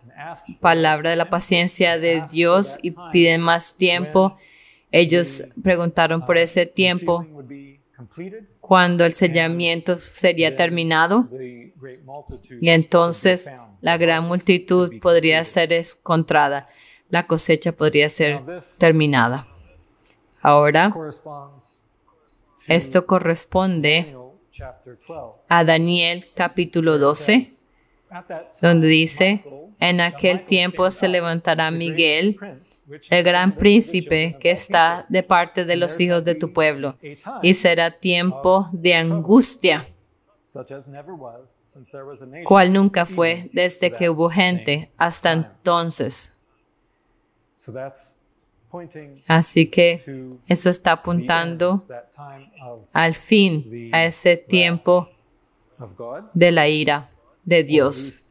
palabra de la paciencia de Dios y piden más tiempo. Ellos preguntaron por ese tiempo, cuando el sellamiento sería terminado, y entonces la gran multitud podría ser encontrada, la cosecha podría ser terminada. Ahora, esto corresponde a Daniel capítulo 12, donde dice, en aquel tiempo se levantará Miguel, el gran príncipe que está de parte de los hijos de tu pueblo, y será tiempo de angustia, cual nunca fue desde que hubo gente hasta entonces. Así que eso está apuntando al fin, a ese tiempo de la ira de Dios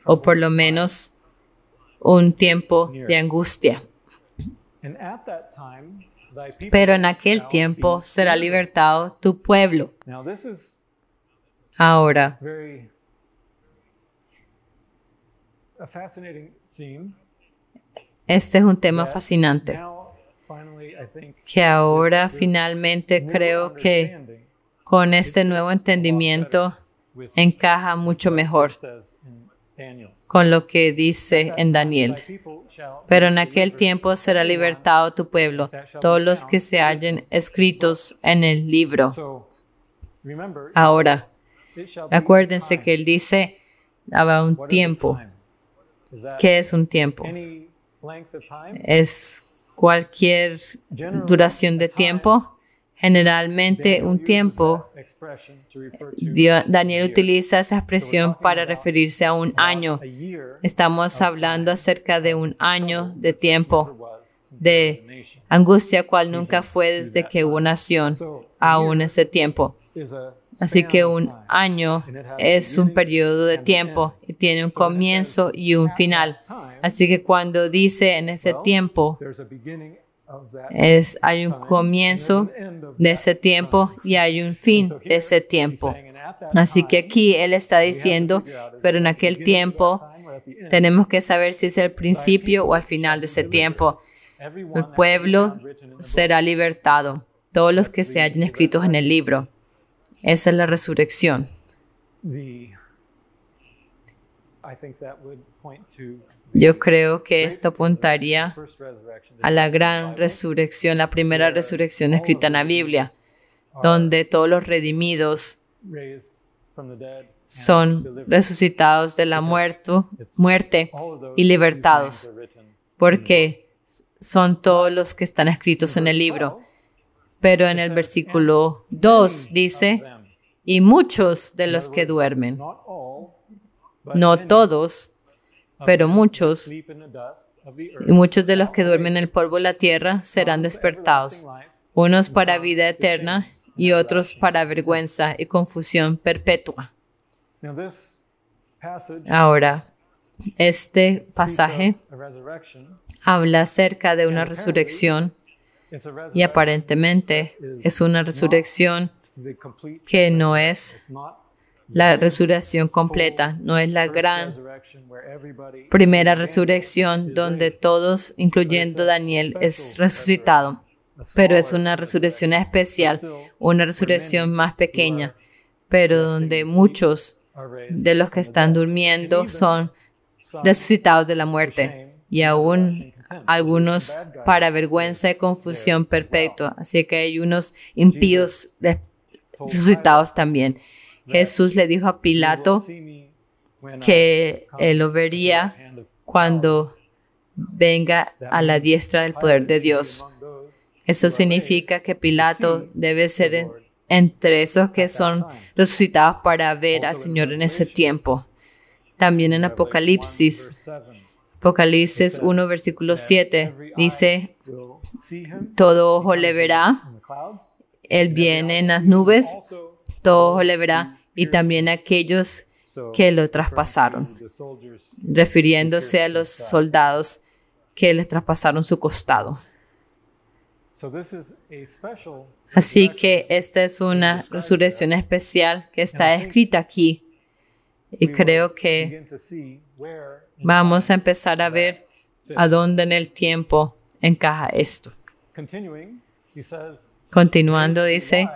o por lo menos un tiempo de angustia. Pero en aquel tiempo será libertado tu pueblo. Ahora, este es un tema fascinante que ahora finalmente creo que con este nuevo entendimiento encaja mucho mejor con lo que dice en Daniel. Pero en aquel tiempo será libertado tu pueblo, todos los que se hallen escritos en el libro. Ahora, acuérdense que él dice, habrá un tiempo. ¿Qué es un tiempo? Es cualquier duración de tiempo. Generalmente un tiempo, Daniel utiliza esa expresión para referirse a un año. Estamos hablando acerca de un año de tiempo, de angustia, cual nunca fue desde que hubo nación, aún ese tiempo. Así que un año es un periodo de tiempo y tiene un comienzo y un final. Así que cuando dice en ese tiempo, hay un comienzo de ese tiempo y hay un fin de ese tiempo. Así que aquí él está diciendo, pero en aquel tiempo tenemos que saber si es el principio o al final de ese tiempo. El pueblo será libertado, todos los que se hayan escritos en el libro. Esa es la resurrección. Yo creo que esto apuntaría a la gran resurrección, la primera resurrección escrita en la Biblia, donde todos los redimidos son resucitados de la muerte y libertados, porque son todos los que están escritos en el libro. Pero en el versículo 2 dice, y muchos de los que duermen, no todos, pero muchos, y muchos de los que duermen en el polvo de la tierra serán despertados, unos para vida eterna y otros para vergüenza y confusión perpetua. Ahora, este pasaje habla acerca de una resurrección y aparentemente es una resurrección que no es la resurrección completa, no es la gran primera resurrección donde todos, incluyendo Daniel, es resucitado, pero es una resurrección especial, una resurrección más pequeña, pero donde muchos de los que están durmiendo son resucitados de la muerte y aún algunos para vergüenza y confusión perpetua. Así que hay unos impíos resucitados también. Jesús le dijo a Pilato que él lo vería cuando venga a la diestra del poder de Dios. Eso significa que Pilato debe ser entre esos que son resucitados para ver al Señor en ese tiempo. También en Apocalipsis 1, versículo 7, dice, todo ojo le verá, Él viene en las nubes, todo ojo le verá, y también aquellos que lo traspasaron, refiriéndose a los soldados que les traspasaron su costado. Así que esta es una resurrección especial que está escrita aquí, y creo que vamos a empezar a ver a dónde en el tiempo encaja esto. Continuando, dice,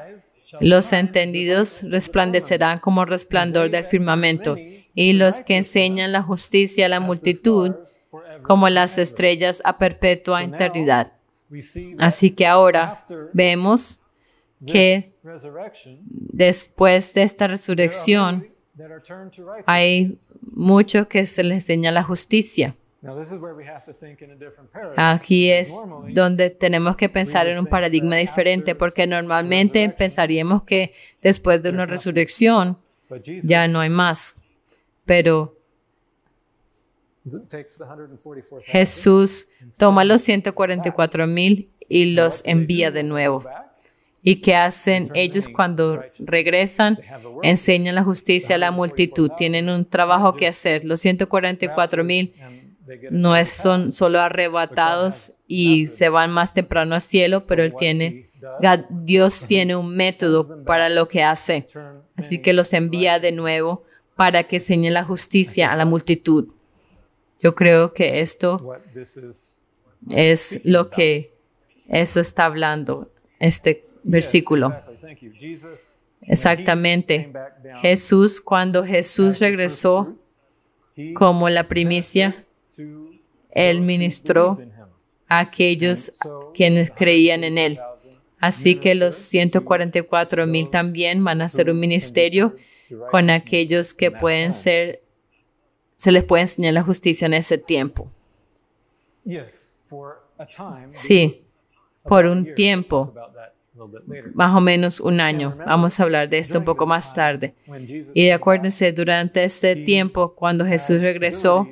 los entendidos resplandecerán como resplandor del firmamento, y los que enseñan la justicia a la multitud como las estrellas a perpetua eternidad. Así que ahora vemos que después de esta resurrección hay muchos que se les enseña la justicia. Aquí es donde tenemos que pensar en un paradigma diferente, porque normalmente pensaríamos que después de una resurrección ya no hay más. Pero Jesús toma los 144,000 y los envía de nuevo. ¿Y qué hacen ellos cuando regresan? Enseñan la justicia a la multitud. Tienen un trabajo que hacer. Los 144,000 no son solo arrebatados y se van más temprano al cielo, pero Dios tiene un método para lo que hace. Así que los envía de nuevo para que enseñen la justicia a la multitud. Yo creo que esto es lo que eso está hablando, este versículo. Exactamente. Cuando Jesús regresó como la primicia, Él ministró a aquellos quienes creían en Él. Así que los 144,000 también van a hacer un ministerio con aquellos que se les puede enseñar la justicia en ese tiempo. Sí, por un tiempo, más o menos un año. Vamos a hablar de esto un poco más tarde. Y acuérdense, durante este tiempo, cuando Jesús regresó,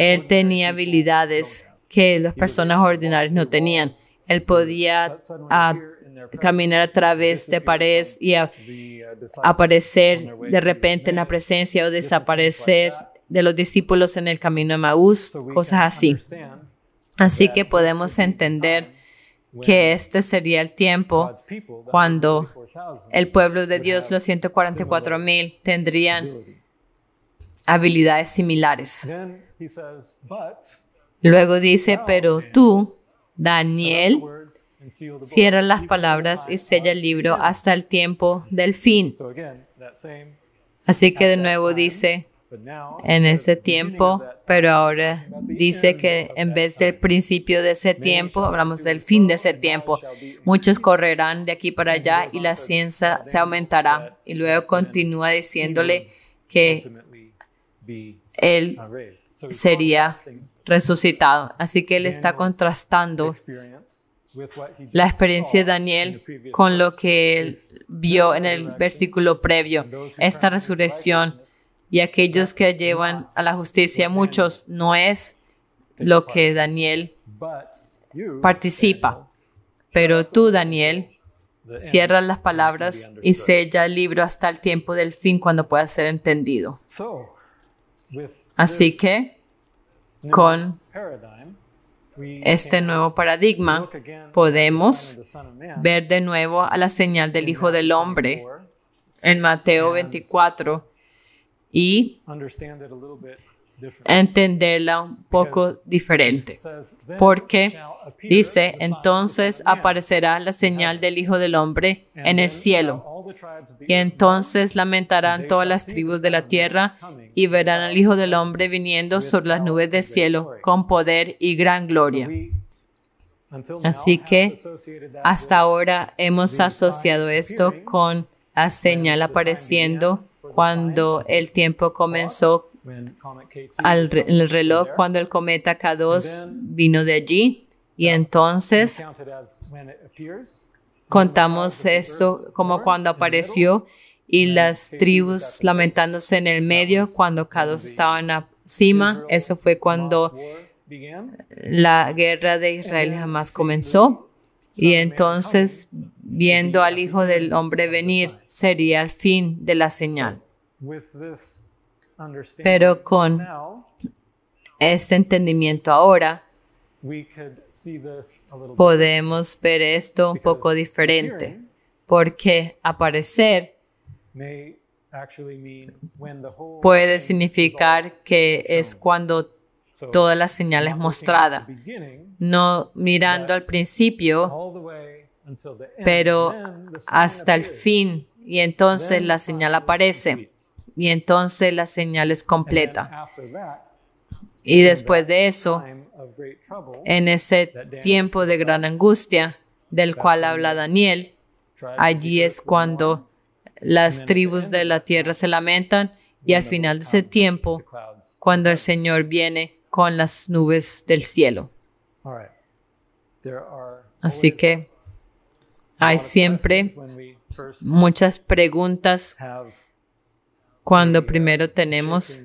Él tenía habilidades que las personas ordinarias no tenían. Él podía caminar a través de paredes y aparecer de repente en la presencia o desaparecer de los discípulos en el camino de Maús, cosas así. Así que podemos entender que este sería el tiempo cuando el pueblo de Dios, los 144,000, tendrían habilidades similares. Luego dice, pero tú, Daniel, cierra las palabras y sella el libro hasta el tiempo del fin. Así que de nuevo dice, en ese tiempo, pero ahora dice que en vez del principio de ese tiempo, hablamos del fin de ese tiempo. Muchos correrán de aquí para allá y la ciencia se aumentará. Y luego continúa diciéndole que Él sería resucitado. Así que Él está contrastando la experiencia de Daniel con lo que Él vio en el versículo previo. Esta resurrección y aquellos que llevan a la justicia, muchos, no es lo que Daniel participa. Pero tú, Daniel, cierra las palabras y sella el libro hasta el tiempo del fin cuando pueda ser entendido. Así que, con este nuevo paradigma, podemos ver de nuevo a la señal del Hijo del Hombre en Mateo 24 y entenderla un poco diferente. Porque dice, entonces aparecerá la señal del Hijo del Hombre en el cielo. Y entonces lamentarán todas las tribus de la tierra y verán al Hijo del Hombre viniendo sobre las nubes del cielo con poder y gran gloria. Así que hasta ahora hemos asociado esto con la señal apareciendo cuando el tiempo comenzó en el reloj, cuando el cometa K2 vino de allí. Y entonces contamos eso como cuando apareció y las tribus lamentándose en el medio cuando K2 estaba en la cima. Eso fue cuando la guerra de Israel jamás comenzó. Y entonces, viendo al Hijo del Hombre venir, sería el fin de la señal. Pero con este entendimiento ahora, podemos ver esto un poco diferente, porque aparecer puede significar que es cuando toda la señal es mostrada, no mirando al principio, pero hasta el fin, y entonces la señal aparece, y entonces la señal es completa. Y después de eso, en ese tiempo de gran angustia del cual habla Daniel, allí es cuando las tribus de la tierra se lamentan y al final de ese tiempo, cuando el Señor viene con las nubes del cielo. Así que hay siempre muchas preguntas cuando primero tenemos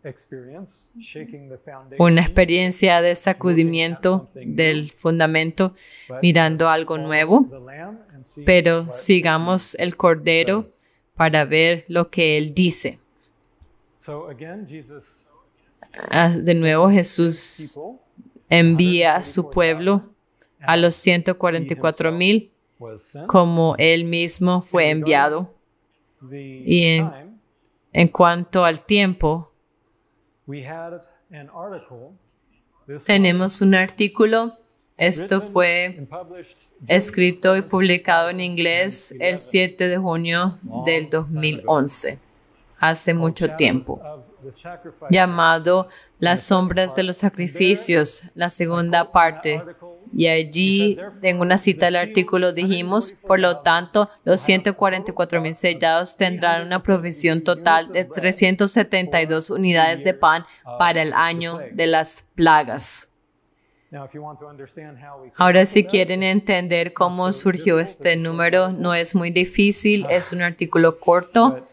experience, shaking the foundation, una experiencia de sacudimiento del fundamento, mirando algo nuevo, the lamb and see pero what sigamos el Cordero says. para ver lo que Él dice. So again, Jesus De nuevo Jesús people envía a su pueblo, a los 144,000, was sent. como Él mismo fue enviado. The Y time en cuanto al tiempo, we had an article. This tenemos un artículo. was Esto written fue and published escrito y June 7th, publicado en inglés el 2011, 7 de junio del 2011, hace called mucho Shadows tiempo, of the Sacrifice. llamado Las sombras de los sacrificios, la segunda parte. Y allí, en una cita del artículo, dijimos, por lo tanto, los 144,000 sellados tendrán una provisión total de 372 unidades de pan para el año de las plagas. Now, if you want to understand how we came Ahora, up si with that, quieren entender cómo surgió este número, no es muy difícil, es un artículo corto, but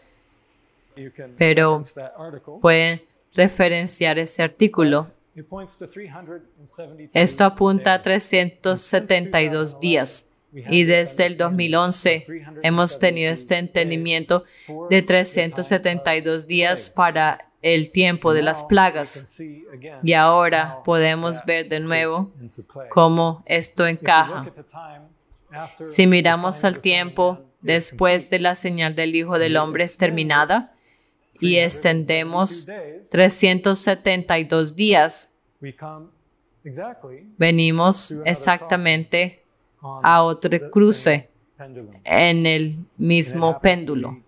you can pero reference that article. pueden referenciar ese artículo. It points to 372 Esto apunta a days. 372 días. Y desde el 2011 hemos tenido este entendimiento de 372 días para el tiempo de las Now we can plagas. see again Y ahora how podemos that ver de nuevo fits into play. cómo esto If you look encaja. at the time after Si the miramos sign al of the Son of tiempo Man is después complete, de la señal del Hijo del Hombre es terminada y extendemos 372 días, we come exactly venimos exactamente on a otro the cruce same pendulum. en el And it mismo happens to péndulo. be,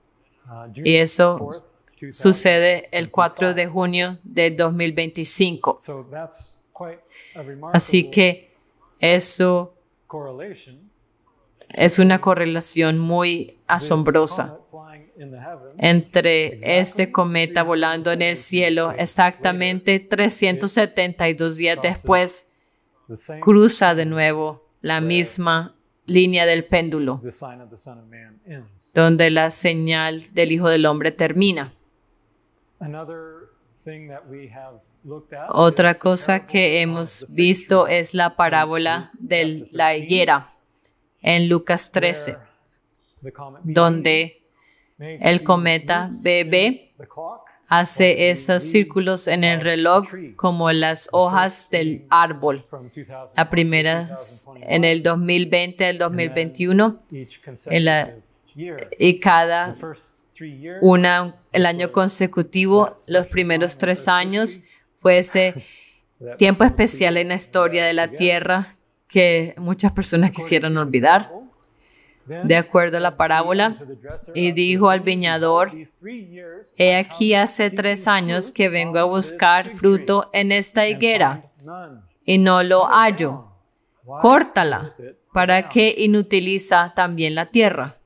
June Y eso 4th, 2025. sucede el 4 de junio de 2025. So that's quite a remarkable Así que eso correlation. es una correlación muy This asombrosa comet flying in the heavens entre este cometa volando en el cielo. Exactamente 372 días después the same cruza de nuevo la misma línea del péndulo, the sign of the Son of Man ends. donde la señal del Hijo del Hombre termina. Another thing that we have looked at Otra is the cosa parable que of hemos the fig visto tree, es la parábola de la higuera en Lucas 13, where the comet BB donde makes el these cometa loops BB in the clock, hace esos círculos en el reloj como las hojas del árbol. from 2000 La primera en el 2020 al 2021 each en la- consecutive year. y The cada first 3 years el año consecutivo, los primeros 3 años, fue ese that tiempo especial en la historia de la Tierra que muchas personas quisieran olvidar, then de acuerdo a la parábola, to the dresser y of dijo the al viñador: these 3 years he I aquí come hace seeking 3 años fruit que vengo a on this buscar fig fruto tree, en esta and higuera find none. y no lo hallo. Why Córtala, putteth it ¿para down? qué inutiliza también la tierra?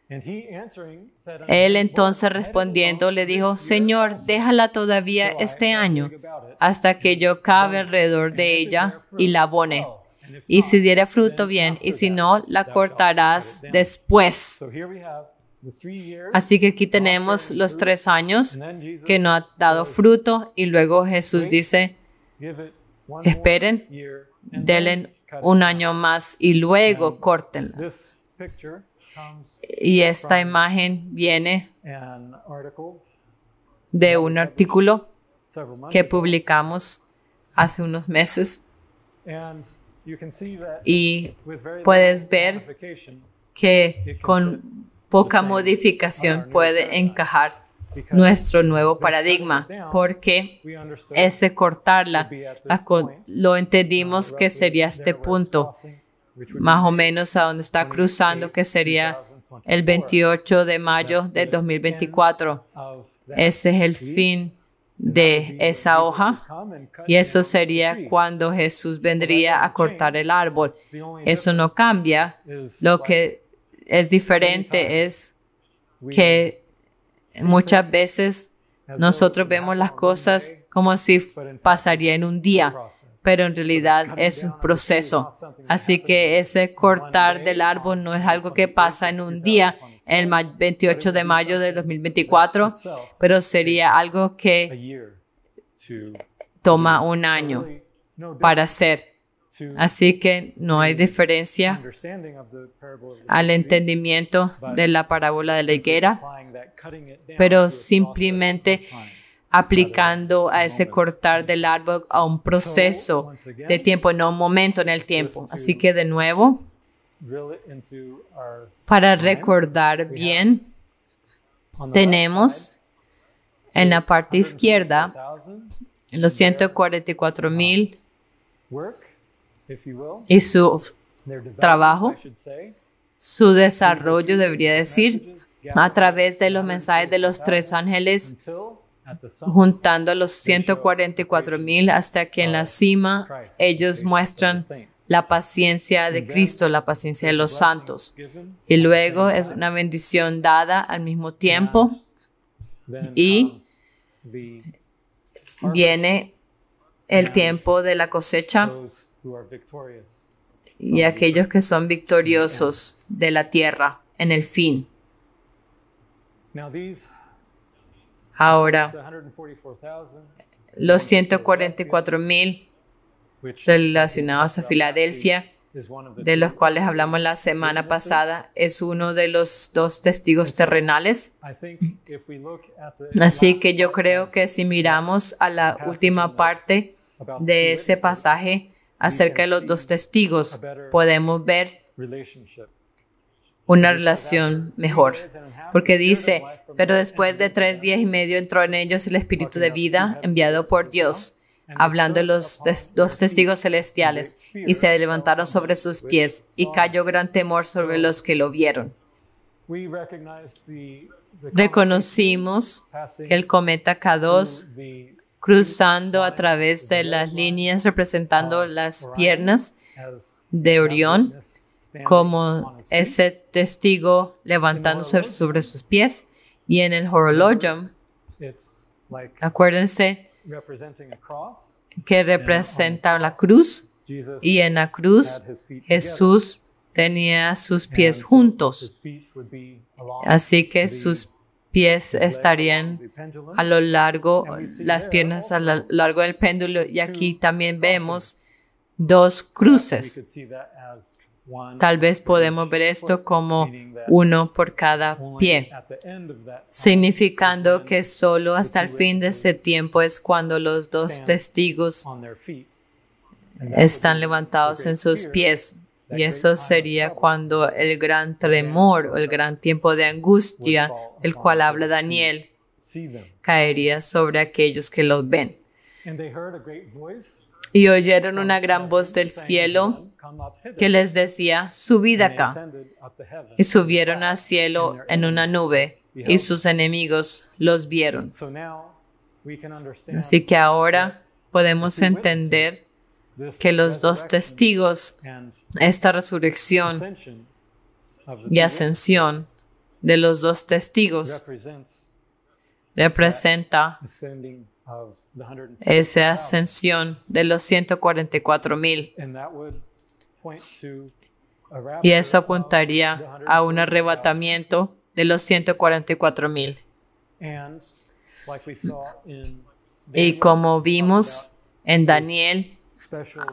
And he answering said unto Él him, entonces Lord, let it respondiendo alone le dijo: this year Señor, also, déjala todavía till I este shall año, dig about it, hasta que yo cabe and alrededor if de it ella bear fruit, y la abone. well, and if Y si not, diere fruto, then bien, y after si that no, la thou shalt cortarás cut it down. después. So here we have the 3 years Así que aquí not tenemos bearing los fruit, 3 años and then Jesus que no ha dado says, fruto, y luego Jesús Wait, dice: give it one more esperen, year, and then denle cut it un down. año más y luego And córtenla. This picture comes Y esta from imagen viene an article de un artículo several months que ago. publicamos hace unos meses, And you can see that y with very puedes little ver modification, que con poca modificación puede encajar because nuestro nuevo paradigma, porque we understood ese cortarla would be at this point, lo entendimos que sería este there where it's punto, crossing, which would más be o menos a donde está cruzando, que sería el 28 de mayo del 2024. of that. Ese es el fin de esa hoja, y eso sería cuando Jesús vendría a cortar el árbol. Eso no cambia. Lo que es diferente es que muchas veces nosotros vemos las cosas como si pasaría en un día, pero en realidad es un proceso. Así que ese cortar del árbol no es algo que pasa en un día, el 28 de mayo de 2024, pero sería algo que toma un año para hacer. Así que no hay diferencia al entendimiento de la parábola de la higuera, pero simplemente aplicando a ese cortar del árbol a un proceso de tiempo, no un momento en el tiempo. Así que de nuevo, para recordar bien, tenemos en la parte izquierda los 144,000 y su trabajo, su desarrollo, debería decir, a través de los mensajes de los 3 ángeles, juntando a los 144,000 hasta que en la cima ellos muestran la paciencia de Cristo, la paciencia de los santos. Y luego es una bendición dada al mismo tiempo y viene el tiempo de la cosecha y aquellos que son victoriosos de la tierra en el fin. Ahora, los 144,000 relacionados a Filadelfia, de los cuales hablamos la semana pasada, es uno de los 2 testigos terrenales. Así que yo creo que si miramos a la última parte de ese pasaje acerca de los 2 testigos, podemos ver una relación mejor. Porque dice, pero después de 3 días y medio entró en ellos el Espíritu de vida enviado por Dios, hablando de los 2 testigos celestiales, y se levantaron sobre sus pies, y cayó gran temor sobre los que lo vieron. Reconocimos que el cometa K2, cruzando a través de las líneas representando las piernas de Orión, como ese testigo levantándose sobre sus pies, y en el Horologium, acuérdense que representa la cruz, y en la cruz Jesús tenía sus pies juntos, así que sus pies estarían a lo largo, las piernas a lo largo del péndulo, y aquí también vemos 2 cruces. Tal vez podemos ver esto como uno por cada pie, significando que solo hasta el fin de ese tiempo es cuando los 2 testigos están levantados en sus pies. Y eso sería cuando el gran tremor o el gran tiempo de angustia, el cual habla Daniel, caería sobre aquellos que los ven. Y oyeron una gran voz del cielo que les decía, subid acá. Y subieron al cielo en una nube, y sus enemigos los vieron. Así que ahora podemos entender que los 2 testigos, esta resurrección y ascensión de los 2 testigos, representa esa ascensión de los 144,000. Y eso apuntaría a un arrebatamiento de los 144,000. Y como vimos en Daniel,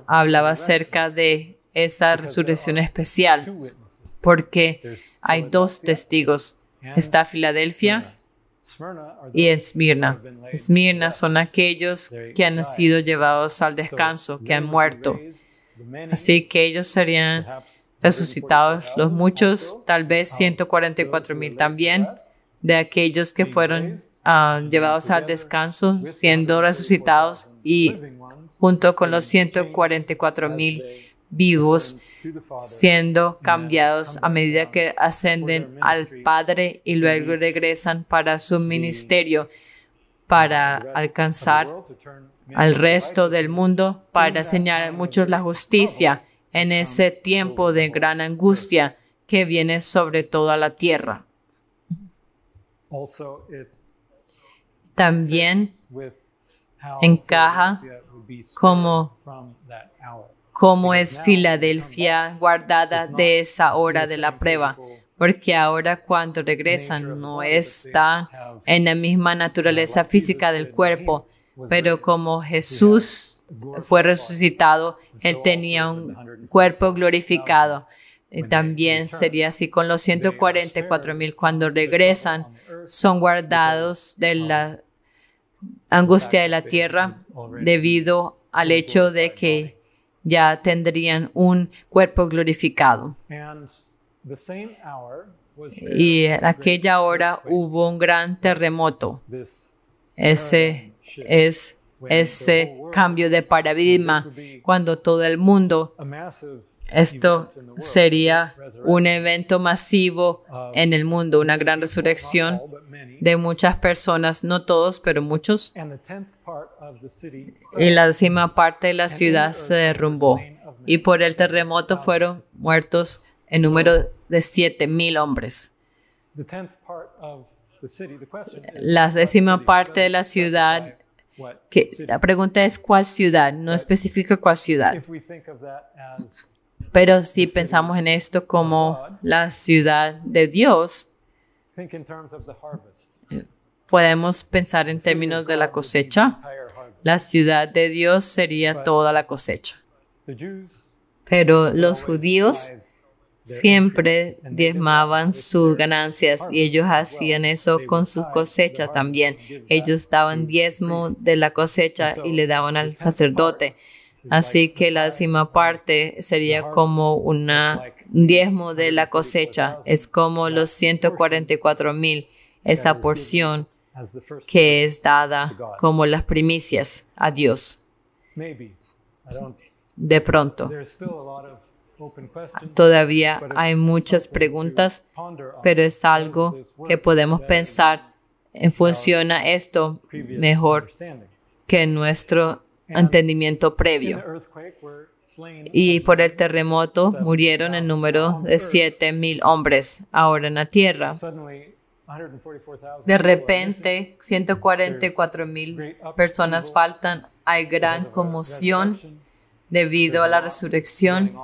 hablaba acerca de esa resurrección especial, porque hay 2 testigos. Está Filadelfia y Esmirna. Esmirna son aquellos que han sido llevados al descanso, que han muerto. Así que ellos serían resucitados, los muchos, tal vez 144,000 también, de aquellos que fueron llevados al descanso, siendo resucitados, y junto con los 144,000 vivos, siendo cambiados a medida que ascenden al Padre y luego regresan para su ministerio, para alcanzar al resto del mundo, para enseñar a muchos la justicia en ese tiempo de gran angustia que viene sobre toda la tierra. También encaja como es Filadelfia guardada de esa hora de la prueba, porque ahora cuando regresan no están en la misma naturaleza física del cuerpo, pero como Jesús fue resucitado, Él tenía un cuerpo glorificado. También sería así con los 144,000. Cuando regresan, son guardados de la angustia de la tierra debido al hecho de que ya tendrían un cuerpo glorificado. Y en aquella hora hubo un gran terremoto. Ese cambio de paradigma cuando todo el mundo, esto sería un evento masivo en el mundo, una gran resurrección de muchas personas, no todos, pero muchos. Y la 10ª parte de la ciudad se derrumbó. Y por el terremoto fueron muertos en número de 7,000 hombres. La 10ª parte de la ciudad, la pregunta es ¿cuál ciudad? No especifica cuál ciudad. Pero si pensamos en esto como la ciudad de Dios, podemos pensar en términos de la cosecha. La ciudad de Dios sería toda la cosecha. Pero los judíos siempre diezmaban sus ganancias y ellos hacían eso con sus cosechas también. Ellos daban diezmo de la cosecha y le daban al sacerdote. Así que la 10ª parte sería como un diezmo de la cosecha. Es como los 144,000, esa porción que es dada como las primicias a Dios. De pronto. Todavía hay muchas preguntas, pero es algo que podemos pensar en función a esto mejor que nuestro entendimiento previo. Y por el terremoto murieron en número de 7,000 hombres. Ahora en la tierra, de repente, 144,000 personas faltan. Hay gran conmoción debido a la resurrección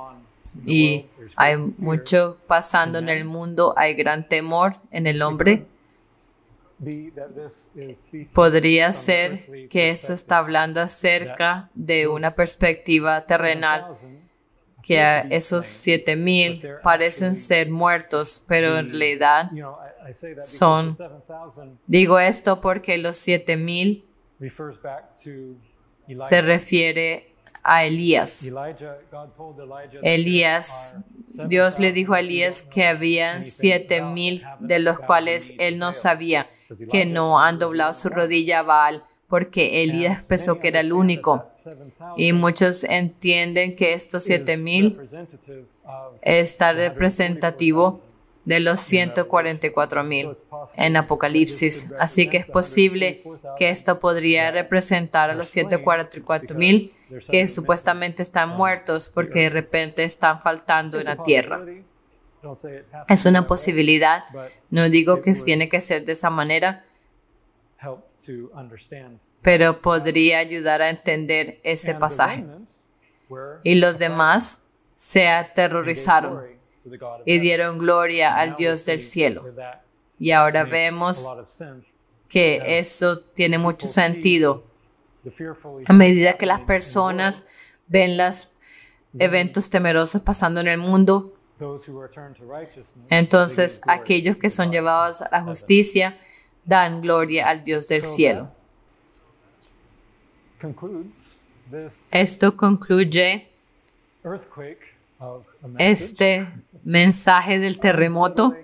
y hay mucho pasando en el mundo. Hay gran temor en el hombre. Podría ser que esto está hablando acerca de una perspectiva terrenal, que esos 7,000 parecen ser muertos, pero en realidad son. Digo esto porque los 7,000 se refiere a Elías. Dios le dijo a Elías que habían 7,000 de los cuales él no sabía, que no han doblado su rodilla a Baal, porque Elías pensó que era el único. Y muchos entienden que estos 7,000 está representativo de los 144,000 en Apocalipsis. Así que es posible que esto podría representar a los 144,000 que supuestamente están muertos porque de repente están faltando en la tierra. Es una posibilidad. No digo que tiene que ser de esa manera, pero podría ayudar a entender ese pasaje. Y los demás se aterrorizaron y dieron gloria al Dios del cielo. Y ahora vemos que eso tiene mucho sentido. A medida que las personas ven los eventos temerosos pasando en el mundo, entonces aquellos que son llevados a la justicia dan gloria al Dios del cielo. Esto concluye este mensaje del terremoto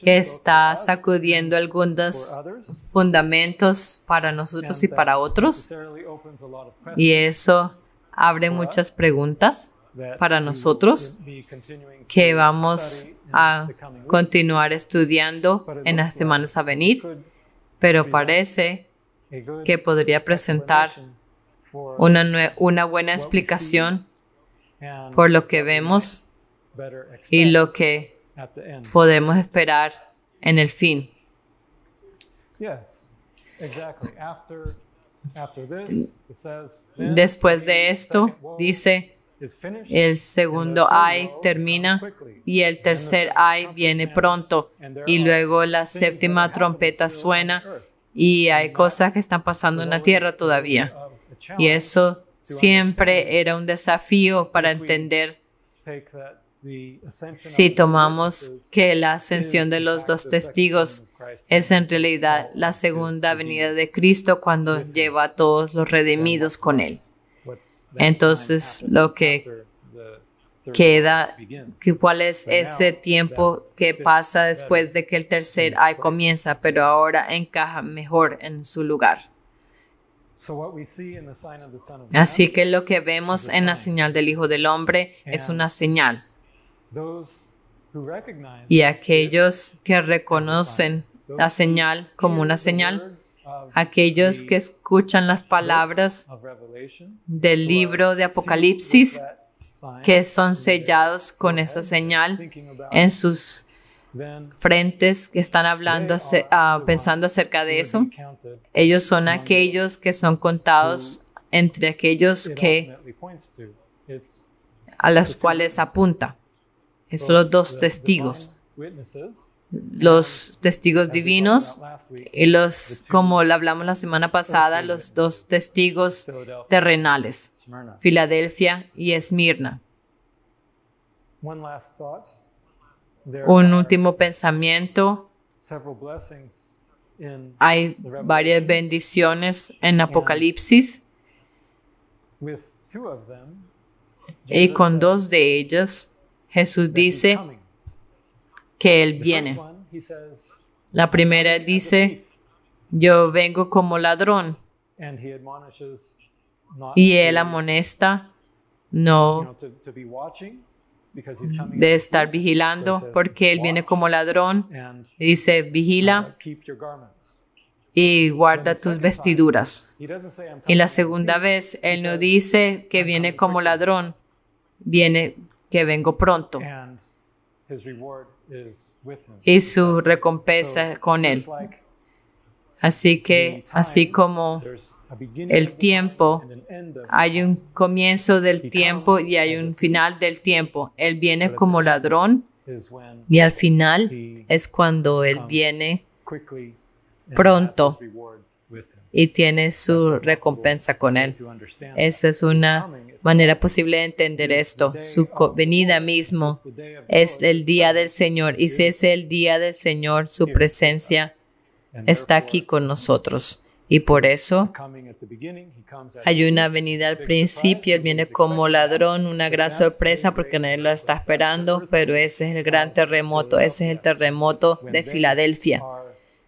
que está sacudiendo algunos fundamentos para nosotros y para otros. Y eso abre muchas preguntas para nosotros que vamos a continuar estudiando en las semanas a venir, pero parece que podría presentar una buena explicación por lo que vemos y lo que podemos esperar en el fin. Después de esto, dice, el segundo ay termina y el tercer ay viene pronto. Y luego la 7ª trompeta suena y hay cosas que están pasando en la tierra todavía. Y eso siempre era un desafío para entender si tomamos que la ascensión de los dos testigos es en realidad la segunda venida de Cristo cuando lleva a todos los redimidos con Él. Entonces, lo que queda, ¿cuál es ese tiempo que pasa después de que el tercer ay comienza, pero ahora encaja mejor en su lugar? Así que lo que vemos en la señal del Hijo del Hombre es una señal. Y aquellos que reconocen la señal como una señal, aquellos que escuchan las palabras del libro de Apocalipsis, que son sellados con esa señal en sus frentes, que están hablando, pensando acerca de eso, ellos son aquellos que son contados entre aquellos a los cuales apunta. Esos son los dos testigos. Los testigos divinos y como lo hablamos la semana pasada, los dos testigos terrenales, Filadelfia y Esmirna. Un último pensamiento. Hay varias bendiciones en Apocalipsis y con dos de ellas Jesús dice que Él viene. La primera dice, yo vengo como ladrón. Y Él amonesta no de estar vigilando porque Él viene como ladrón. Dice, vigila y guarda tus vestiduras. Y la segunda vez, Él no dice que viene como ladrón, viene que vengo pronto. Y su recompensa con Él. Así que, así como el tiempo, hay un comienzo del tiempo y hay un final del tiempo. Él viene como ladrón y al final es cuando Él viene pronto y tiene su recompensa con Él. Esa es una manera posible de entender esto. Su venida mismo es el día del Señor. Y si es el día del Señor, su presencia está aquí con nosotros. Y por eso hay una venida al principio. Él viene como ladrón, una gran sorpresa porque nadie lo está esperando. Pero ese es el gran terremoto. Ese es el terremoto de Filadelfia.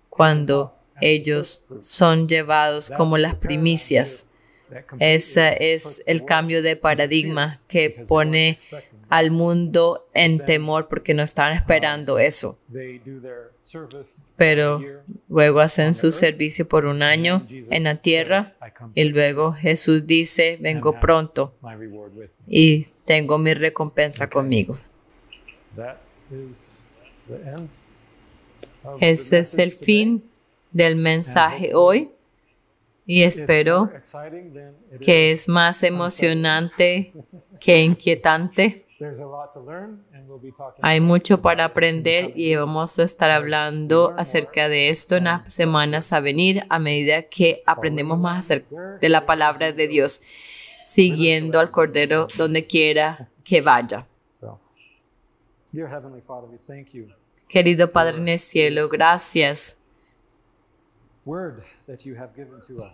Cuando ellos son llevados como las primicias. Ese es el cambio de paradigma que pone al mundo en temor porque no estaban esperando eso. Pero luego hacen su servicio por un año en la tierra y luego Jesús dice, vengo pronto y tengo mi recompensa conmigo. Ese es el fin del mensaje hoy y espero que es más emocionante que inquietante. Hay mucho para aprender y vamos a estar hablando acerca de esto en las semanas a venir a medida que aprendemos más acerca de la palabra de Dios, siguiendo al Cordero donde quiera que vaya. Querido Padre en el cielo, gracias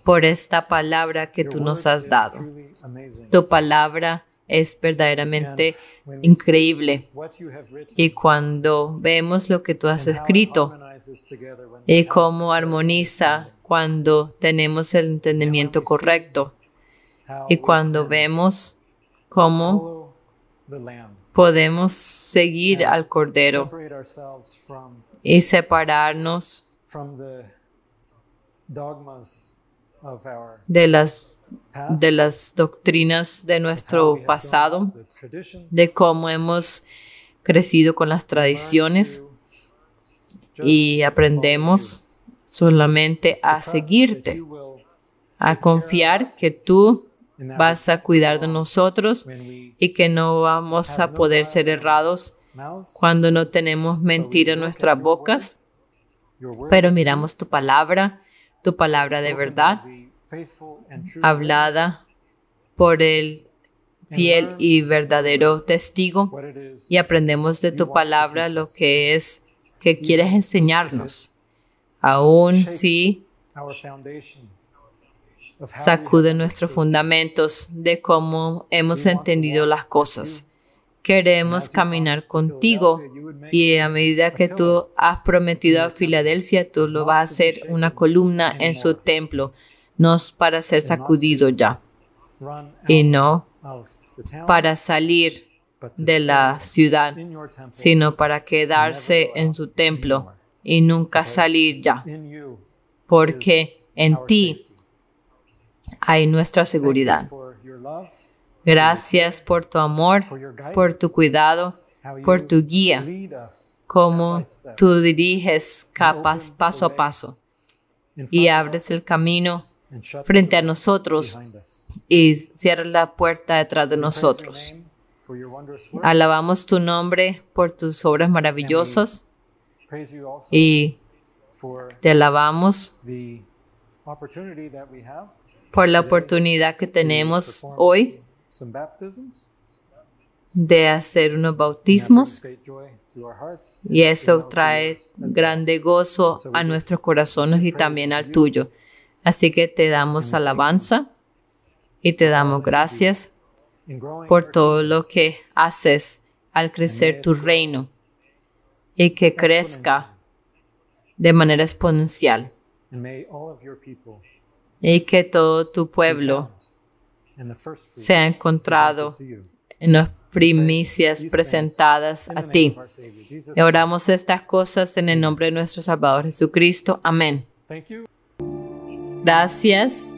por esta palabra que tú nos has dado. Tu palabra es verdaderamente increíble. Y cuando vemos lo que tú has escrito y cómo armoniza cuando tenemos el entendimiento correcto y cuando vemos cómo podemos seguir al Cordero y separarnos de las doctrinas de nuestro pasado, de cómo hemos crecido con las tradiciones y aprendemos solamente a seguirte, a confiar que tú vas a cuidar de nosotros y que no vamos a poder ser errados cuando no tenemos mentira en nuestras bocas, pero miramos tu palabra tu palabra de verdad, the faithful and true hablada por el fiel y verdadero testigo, what it is y aprendemos de tu palabra lo que es que quieres enseñarnos, aun si our foundation of how we sacude have nuestros understood. fundamentos de cómo hemos entendido las cosas. Queremos caminar contigo y a medida que tú has prometido a Filadelfia, tú lo vas a hacer una columna en su templo, no para ser sacudido ya Run y no out of the town, para salir but to de la ciudad, in your temple, sino para quedarse en su templo y nunca salir ya, in you porque en our ti safety. hay nuestra Thank you seguridad. for your love, Gracias por tu amor, for your guidance, por tu cuidado, how you por tu guía, lead us cómo step by step, tú diriges paso a paso in y front of abres us el camino and shut the frente a door nosotros behind us. y cierras la puerta detrás de We praise nosotros. your name for your wondrous work. Alabamos tu nombre por tus obras maravillosas Praise you also y for te alabamos the opportunity that we have por la oportunidad que to tenemos perform hoy some baptisms. de hacer unos And that brings bautismos great joy to our hearts y and eso to trae yours as well. grande gozo a nuestros corazones y también al tuyo. Así que te damos alabanza y te damos gracias In growing por our todo lo que haces al crecer tu reino y que crezca de manera exponencial and may all of your people y que todo tu be pueblo found in the first fruits sea encontrado presented to you. en las primicias presentadas In a the name ti. of our Savior, Jesus Y oramos estas cosas en el nombre de nuestro Salvador Jesucristo. Amén. Thank you. Gracias.